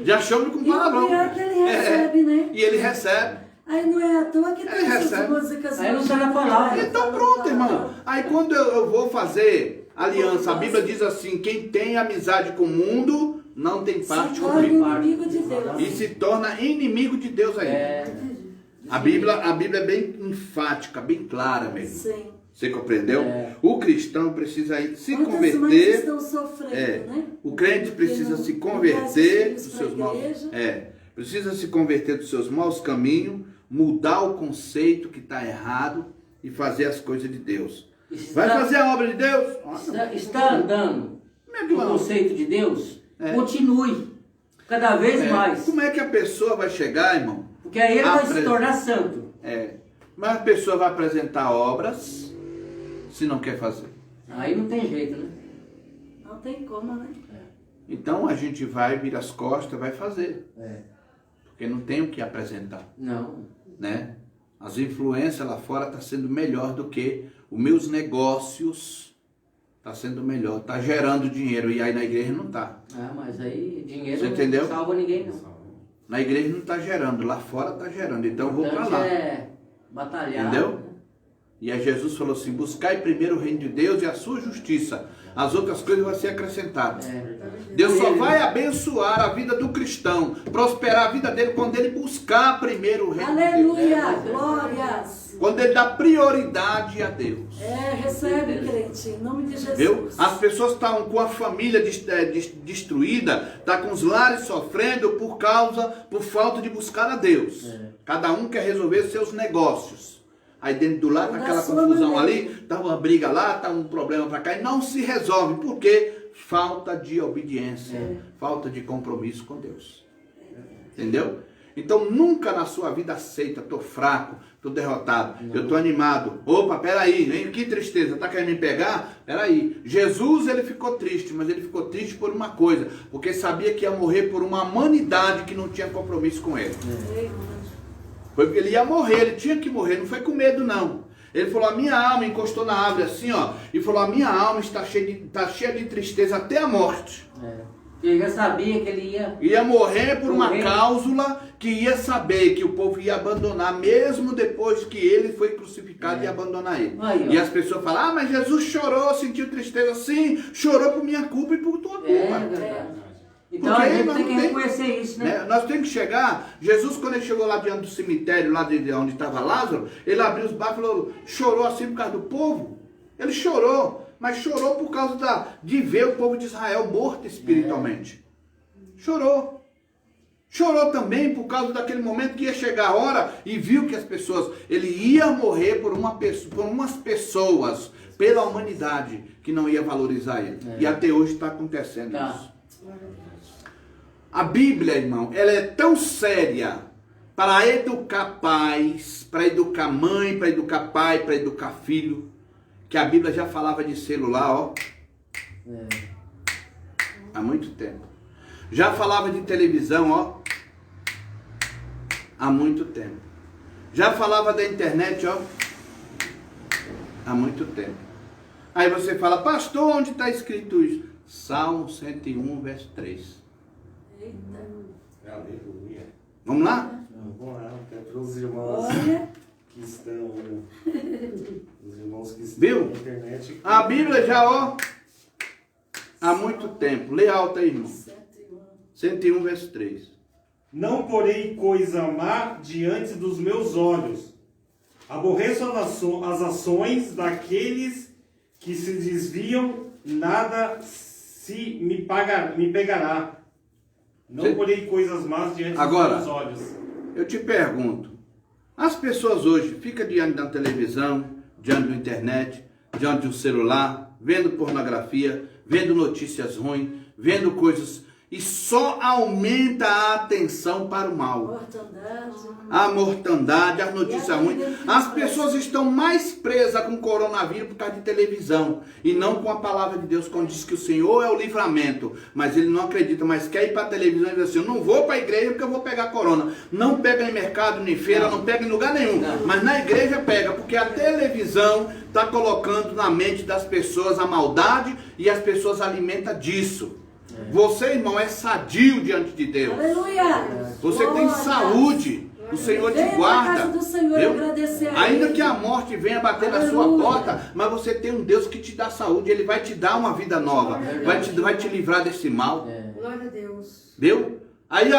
já chamo com palavrão. E o pior é que ele recebe, né? E ele recebe. Aí não é à toa que tem essas músicas. Aí não sai na palavra. Então pronto, irmão. Aí quando eu vou fazer aliança, a Bíblia diz assim, quem tem amizade com o mundo, não tem parte com ele. Inimigo de Deus. E se torna inimigo de Deus aí. A Bíblia é bem enfática, bem clara mesmo. Sim. Você compreendeu? O cristão precisa se Muitas converter. mães estão sofrendo, né? O crente precisa se converter dos seus maus. Precisa se converter dos seus maus caminhos, mudar o conceito que está errado e fazer as coisas de Deus. Vai fazer a obra de Deus? Está andando no conceito de Deus? Continue. Cada vez mais. Como é que a pessoa vai chegar, irmão? Porque aí ele vai se tornar santo. Mas a pessoa vai apresentar obras se não quer fazer. Aí não tem jeito, né? Não tem como, né? Então a gente vai, vira as costas, vai fazer. Porque não tem o que apresentar. Não. Né? As influências lá fora estão sendo melhor do que os meus negócios. Está sendo melhor, está gerando dinheiro. E aí na igreja não está. Mas aí dinheiro você entendeu? Não salva ninguém, não. Na igreja não está gerando, lá fora está gerando. Então eu vou para lá. Batalhar. Entendeu? E aí Jesus falou assim, buscai primeiro o reino de Deus e a sua justiça. As outras coisas vão ser acrescentadas. Deus só vai abençoar a vida do cristão, prosperar a vida dele quando ele buscar primeiro o reino de Deus. Aleluia, glórias. Quando ele dá prioridade a Deus. Recebe, crente, em nome de Jesus. Viu? As pessoas estão com a família destruída, estão com os lares sofrendo por falta de buscar a Deus. Cada um quer resolver seus negócios. Aí dentro do lar, aquela confusão ali, tá uma briga lá, tá um problema para cá, e não se resolve. Por quê? Falta de obediência, falta de compromisso com Deus. Entendeu? Então nunca na sua vida aceita, tô fraco, tô derrotado, eu tô animado. Opa, peraí, hein? Que tristeza, tá querendo me pegar? Peraí. Jesus, ele ficou triste, mas ele ficou triste por uma coisa, porque sabia que ia morrer por uma humanidade que não tinha compromisso com ele. Foi porque ele ia morrer, ele tinha que morrer, não foi com medo não. Ele falou, a minha alma encostou na árvore assim, ó, e falou, a minha alma está cheia de tristeza até a morte. Ele já sabia que ele ia morrer por uma cláusula que ia saber que o povo ia abandonar, mesmo depois que ele foi crucificado e abandonar ele. E as pessoas falam, mas Jesus chorou, sentiu tristeza, sim, chorou por minha culpa e por tua culpa. Então a gente tem que reconhecer isso, né? Nós temos que chegar, Jesus quando ele chegou lá diante do cemitério, lá de onde estava Lázaro, ele abriu os braços e falou, chorou assim por causa do povo. Ele chorou, mas chorou por causa de ver o povo de Israel morto espiritualmente. Chorou. Chorou também por causa daquele momento que ia chegar a hora e viu que as pessoas, ele ia morrer por umas pessoas, pela humanidade, que não ia valorizar ele. E até hoje está acontecendo isso. A Bíblia, irmão, ela é tão séria para educar pais, para educar mãe, para educar pai, para educar filho, que a Bíblia já falava de celular, ó, há muito tempo. Já falava de televisão, ó, há muito tempo. Já falava da internet, ó, há muito tempo. Aí você fala, pastor, onde está escrito isso? Salmo 101, verso 3. Eita. Aleluia. Vamos lá? Vamos lá, até para os irmãos Olha. que estão, os irmãos que estão Viu? na internet. A Bíblia já, ó, há muito tempo. Lê alto aí, irmão. 101, verso 3. Não porei coisa má diante dos meus olhos. Aborreço as ações daqueles que se desviam, nada se me pegará. Não porei coisas más diante Agora, dos meus olhos. Eu te pergunto, as pessoas hoje ficam diante da televisão, diante da internet, diante do celular, vendo pornografia, vendo notícias ruins, vendo coisas, e só aumenta a atenção para o mal. Mortandade. A mortandade, as notícias ruins. As pessoas estão mais presas com o coronavírus por causa de televisão e não com a palavra de Deus, quando diz que o Senhor é o livramento. Mas ele não acredita, mas quer ir para a televisão e diz assim, eu não vou para a igreja porque eu vou pegar corona. Não pega em mercado, nem feira, não pega em lugar nenhum. Mas na igreja pega, porque a televisão está colocando na mente das pessoas a maldade e as pessoas alimentam disso. Você, irmão, é sadio diante de Deus. Aleluia. Você tem saúde. O Senhor te guarda. Casa do Senhor, agradecer a Ainda Ele. que a morte venha bater na sua porta, mas você tem um Deus que te dá saúde. Ele vai te dar uma vida nova. Vai te livrar desse mal. Glória a Deus. Viu? Aí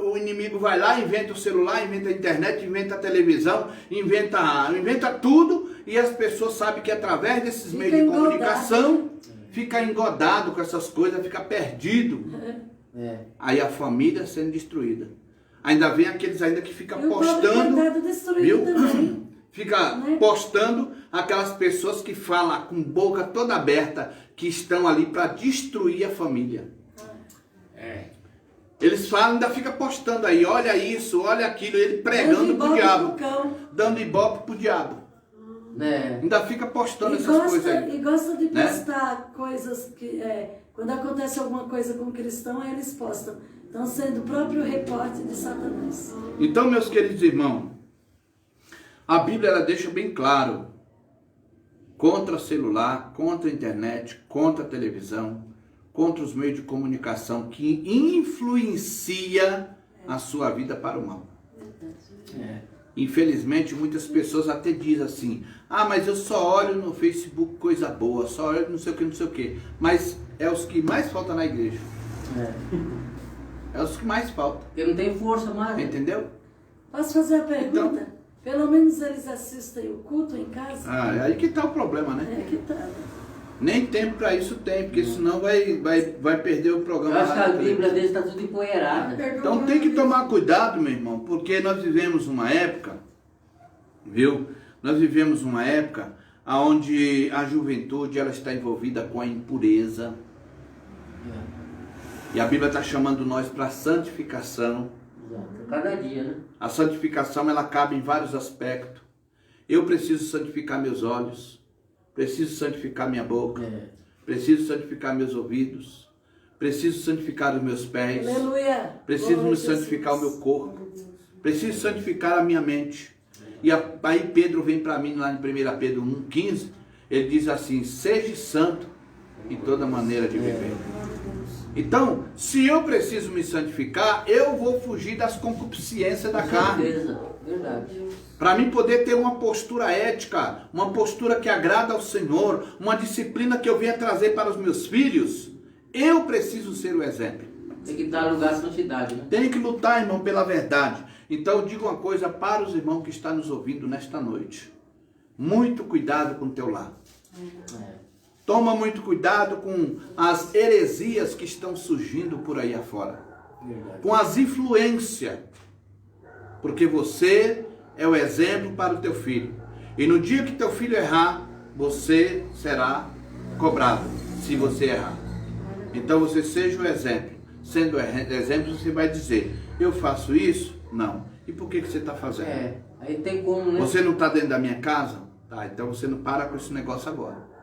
o inimigo vai lá, inventa o celular, inventa a internet, inventa a televisão, inventa tudo. E as pessoas sabem que através desses Fica meios de engodado. comunicação, fica engodado com essas coisas, fica perdido. Aí a família sendo destruída. Ainda vem aqueles ainda que ficam E o pobre postando, coitado destruído viu? também. Fica Né? postando aquelas pessoas que falam com boca toda aberta, que estão ali para destruir a família. Eles falam, ainda fica postando aí, olha isso, olha aquilo, ele pregando pro diabo, dando ibope pro diabo. Ainda fica postando essas coisas aí. E gosta de Né? postar coisas que, quando acontece alguma coisa com o cristão, eles postam. Estão sendo o próprio repórter de Satanás. Então, meus queridos irmãos, a Bíblia ela deixa bem claro contra celular, contra a internet, contra a televisão, contra os meios de comunicação que influencia a sua vida para o mal. Infelizmente, muitas pessoas até dizem assim, mas eu só olho no Facebook coisa boa, só olho não sei o que, não sei o que. Mas é os que mais faltam na igreja. É os que mais faltam. Porque não tem força mais. Entendeu? Posso fazer a pergunta? Então, Pelo menos eles assistem o culto em casa? aí que está o problema, né? É que tá. Nem tempo para isso tem, porque senão vai perder o Eu programa. acho que lá a na Bíblia televisão. deles está tudo empoeirada. Então tem que tomar cuidado, meu irmão, porque nós vivemos uma época, viu? Nós vivemos uma época onde a juventude ela está envolvida com a impureza. E a Bíblia está chamando nós para santificação. Cada dia, né? A santificação ela cabe em vários aspectos. Eu preciso santificar meus olhos, preciso santificar minha boca, preciso santificar meus ouvidos, preciso santificar os meus pés, Aleluia. preciso Glória me a Jesus. santificar o meu corpo, preciso santificar a minha mente. E aí Pedro vem para mim lá em 1 Pedro 1,15, ele diz assim, seja santo em toda maneira de viver. Então, se eu preciso me santificar, eu vou fugir das concupiscências da carne. Certeza, verdade. Para mim poder ter uma postura ética, uma postura que agrada ao Senhor, uma disciplina que eu venha trazer para os meus filhos, eu preciso ser o exemplo. Tem que dar lugar à santidade, né? Tenho que lutar, irmão, pela verdade. Então eu digo uma coisa para os irmãos que estão nos ouvindo nesta noite. Muito cuidado com o teu lar. Toma muito cuidado com as heresias que estão surgindo por aí afora. Com as influências. Porque você é o exemplo para o teu filho. E no dia que teu filho errar, você será cobrado, se você errar. Então você seja o exemplo. Sendo exemplo, você vai dizer, eu faço isso? Não. E por que você está fazendo? Aí tem como, né? Você não está dentro da minha casa? Tá, então você não para com esse negócio agora.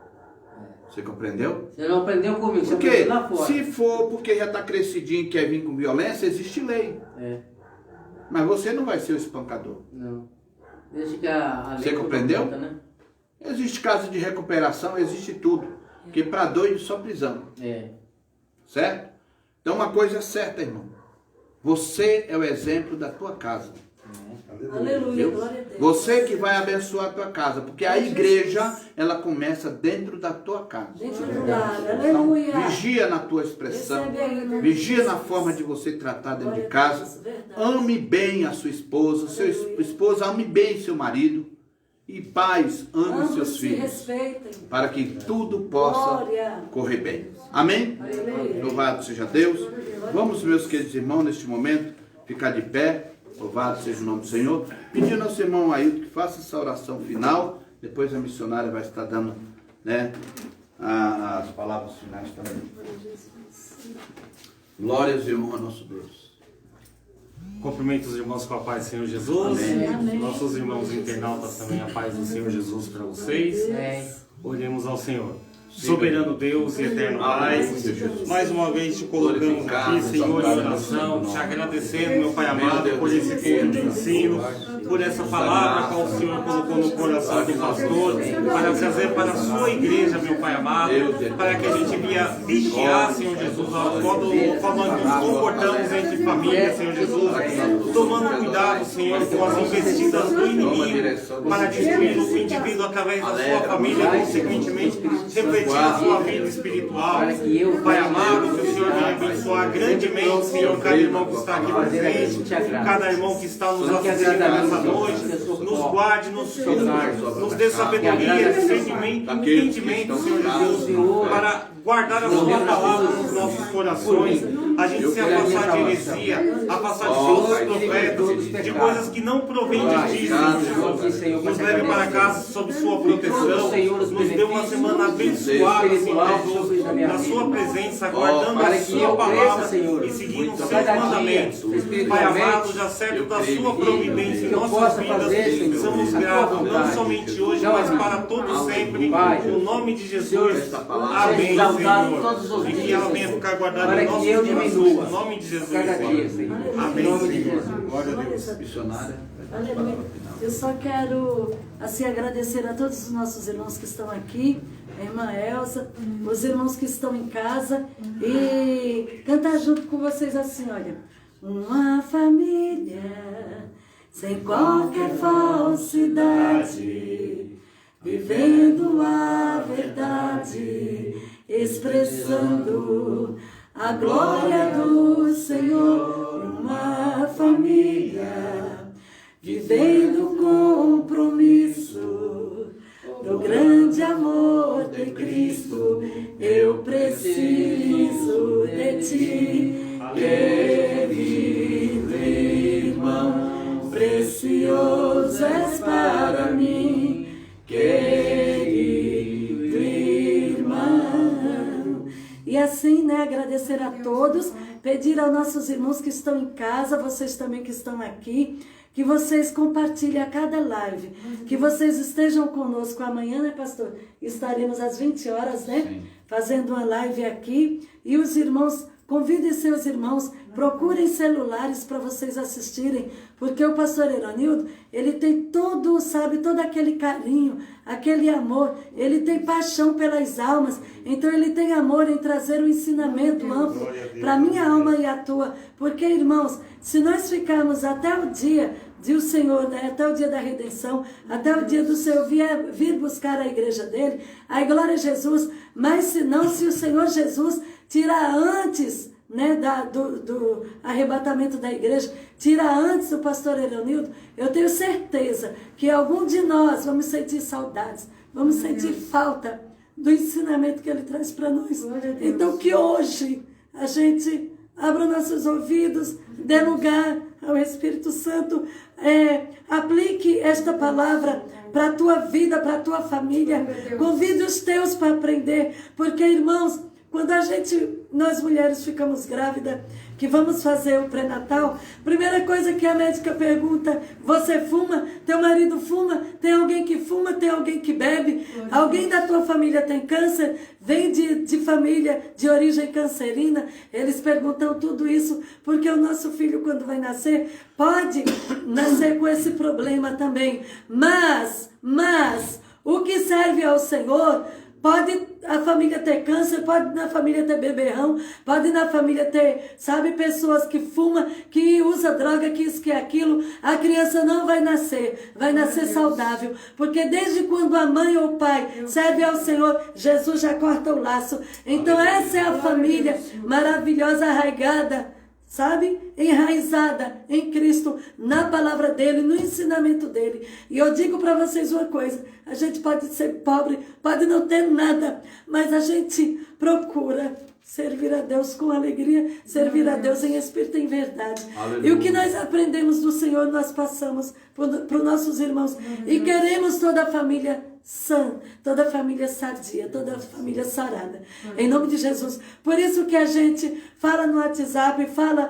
Você compreendeu? Você não aprendeu comigo, você Porque aprendeu lá fora. se for porque já está crescidinho e quer vir com violência, existe lei. Mas você não vai ser o espancador. Não. Deixa que a lei Você compreendeu? conta, né? Existe casa de recuperação, existe tudo. Porque para doido só prisão. Certo? Então uma coisa é certa, irmão. Você é o exemplo da tua casa. Aleluia, glória a Deus. Você que vai abençoar a tua casa. Porque a igreja, ela começa dentro da tua casa. Dentro do lar, Então, aleluia. vigia na tua expressão. Recebe aí, né? Vigia na forma de você tratar dentro de casa. Verdade. Ame bem a sua esposa. Seu esposa ame bem seu marido. E pais, ame seus se filhos. respeitem. Para que tudo possa Glória. correr bem. Amém? Aleluia. Louvado seja Deus. Vamos, meus queridos irmãos, neste momento, ficar de pé. Louvado seja o nome do Senhor. Pedindo ao nosso irmão Ailton que faça essa oração final. Depois a missionária vai estar dando, né, as palavras finais também. Glórias e honra ao nosso Deus. Cumprimento os irmãos com a paz do Senhor Jesus. Amém. Nossos irmãos internautas também, a paz do Senhor Jesus para vocês. Oremos ao Senhor. Soberano Deus e eterno Pai, mais uma vez te colocamos aqui, Senhor, em oração, te agradecendo, meu Pai amado, por esse tempo de ensino, por essa palavra que o Senhor colocou no coração do pastor, para trazer para a sua igreja, meu Pai amado, para que a gente vigiar, Senhor Jesus, quando nós nos comportamos entre família, Senhor Jesus, tomando cuidado, Senhor, com as investidas do inimigo, para destruir o indivíduo através da sua família, consequentemente, refletir a sua vida espiritual. Pai amado, que o Senhor venha abençoar grandemente, Senhor, cada irmão que está aqui presente, cada irmão que está nos assistindo nessa noite, nos guarde, nos dê sabedoria, entendimento, Senhor Jesus, para guardar a sua palavra nos nossos corações, a gente se afastar de heresia, afastar de falsos profetas, de coisas que não provêm de ti, Senhor. Nos leve para casa sob sua proteção, nos dê uma semana abençoada, Senhor Jesus, na sua presença, guardando a sua palavra e seguindo os seus mandamentos. Pai amado, já certo da sua providência em nossas vidas, somos gratos, não somente hoje, mas para todos sempre, no nome de Jesus. Amém, Senhor. E que ela venha ficar guardada em nossos corações, no nome de Jesus. Amém, Senhor. Glória a Deus. Missionária. Aleluia. Eu só quero assim agradecer a todos os nossos irmãos que estão aqui, a irmã Elza, os irmãos que estão em casa e cantar junto com vocês assim, olha. Uma família sem qualquer falsidade, vivendo a verdade, expressando a glória do Senhor. Uma família vivendo o compromisso do grande amor de Cristo. Eu preciso de ti, querido irmão, precioso és para mim, querido irmão. E assim, né, agradecer a todos, pedir aos nossos irmãos que estão em casa, vocês também que estão aqui, que vocês compartilhem a cada live, que vocês estejam conosco amanhã, né, pastor? Estaremos às 20 horas, né? Sim. Fazendo uma live aqui. E os irmãos, convidem seus irmãos, procurem celulares para vocês assistirem, porque o pastor Eronildo, ele tem todo aquele carinho, aquele amor, ele tem paixão pelas almas, então ele tem amor em trazer um ensinamento amplo para a minha alma e a tua, porque, irmãos, se nós ficarmos até o dia de o Senhor, né, até o dia da redenção, até o dia do Senhor vir buscar a igreja dele, a glória a Jesus, mas se o Senhor Jesus tirar antes, né, do arrebatamento da igreja, tira antes o pastor Eronildo, eu tenho certeza que algum de nós vamos sentir saudades, vamos sentir falta do ensinamento que ele traz para nós. Então que hoje a gente abra nossos ouvidos, dê lugar ao Espírito Santo, aplique esta palavra para a tua vida, para a tua família, convide os teus para aprender, porque, irmãos, quando nós mulheres ficamos grávidas, que vamos fazer o pré-natal, primeira coisa que a médica pergunta, você fuma? Teu marido fuma? Tem alguém que fuma? Tem alguém que bebe? Alguém da tua família tem câncer? Vem de família de origem cancerina? Eles perguntam tudo isso, porque o nosso filho, quando vai nascer, pode nascer com esse problema também. Mas O que serve ao Senhor, pode a família ter câncer, pode na família ter beberrão, pode na família ter, sabe, pessoas que fumam, que usam droga, que isso, que aquilo. A criança não vai nascer saudável. Porque desde quando a mãe ou o pai serve ao Senhor, Jesus já corta o laço. Então essa é a família maravilhosa, arraigada, sabe? Enraizada em Cristo, na palavra dele, no ensinamento dele. E eu digo para vocês uma coisa, a gente pode ser pobre, pode não ter nada, mas a gente procura servir a Deus com alegria, servir a Deus em espírito e em verdade. Aleluia. E o que nós aprendemos do Senhor, nós passamos para os nossos irmãos. E queremos toda a família sã, toda a família sadia, toda a família sarada. Em nome de Jesus. Por isso que a gente fala no WhatsApp, fala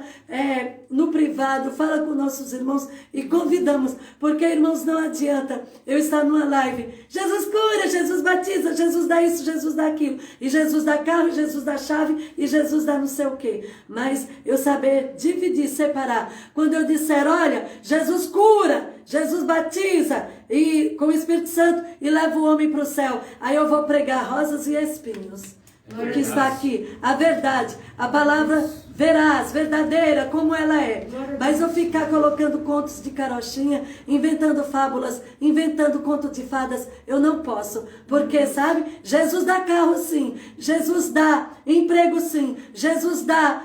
no privado, fala com nossos irmãos e convidamos. Porque, irmãos, não adianta eu estar numa live. Jesus cura, Jesus batiza, Jesus dá isso, Jesus dá aquilo. E Jesus dá carro, e Jesus dá chave, e Jesus dá não sei o quê. Mas eu saber dividir, separar. Quando eu disser, olha, Jesus cura, Jesus batiza e com o Espírito Santo e leva o homem para o céu. Aí eu vou pregar rosas e espinhos. Porque está aqui a verdade, a palavra veraz, verdadeira, como ela é. Mas eu ficar colocando contos de carochinha, inventando fábulas, inventando conto de fadas, eu não posso. Porque, sabe, Jesus dá carro sim, Jesus dá emprego sim, Jesus dá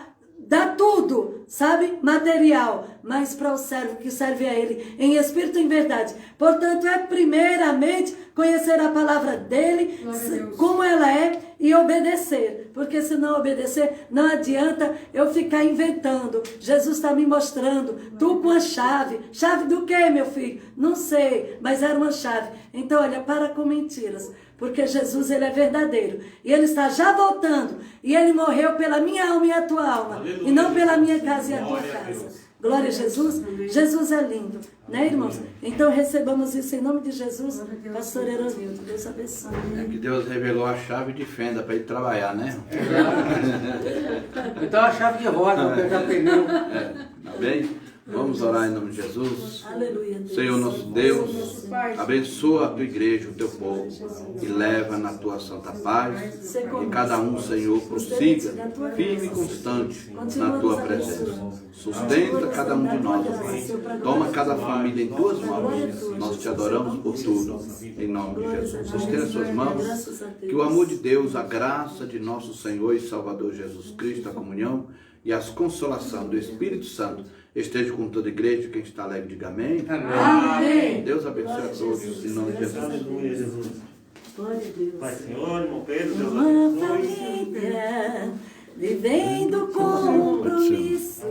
tudo, sabe? Material, mas para o servo que serve a ele em espírito e em verdade. Portanto, é primeiramente conhecer a palavra dele, como ela é, e obedecer. Porque se não obedecer, não adianta eu ficar inventando. Jesus está me mostrando, tu com a chave. Chave do quê, meu filho? Não sei, mas era uma chave. Então, olha, para com mentiras. Porque Jesus, ele é verdadeiro. E ele está já voltando. E ele morreu pela minha alma e a tua alma. Aleluia, e não pela minha casa e a tua casa. Glória a Jesus. Jesus é lindo. Né, irmãos? Então recebamos isso em nome de Jesus. Pastor Eronildo, Deus abençoe. É que Deus revelou a chave de fenda para ele trabalhar, né? Então a chave de roda, para pegar pneu. Tá bem? Vamos orar em nome de Jesus. Aleluia, Deus. Senhor nosso Deus, abençoa a tua igreja, o teu povo, e leva na tua santa paz, e cada um, Senhor, prossiga firme e constante na tua presença. Sustenta cada um de nós, Pai. Toma cada família em tuas mãos. Nós te adoramos por tudo, em nome de Jesus. Estenda suas mãos, que o amor de Deus, a graça de nosso Senhor e Salvador Jesus Cristo, a comunhão e a consolação do Espírito Santo esteja com toda a igreja. Quem está alegre, diga amém. Amém. Deus abençoe a todos, em nome de Jesus. Aleluia, Jesus. Glória a Deus. Pai, Senhor, irmão Pedro, Deus Uma abençoe. família vivendo compromisso.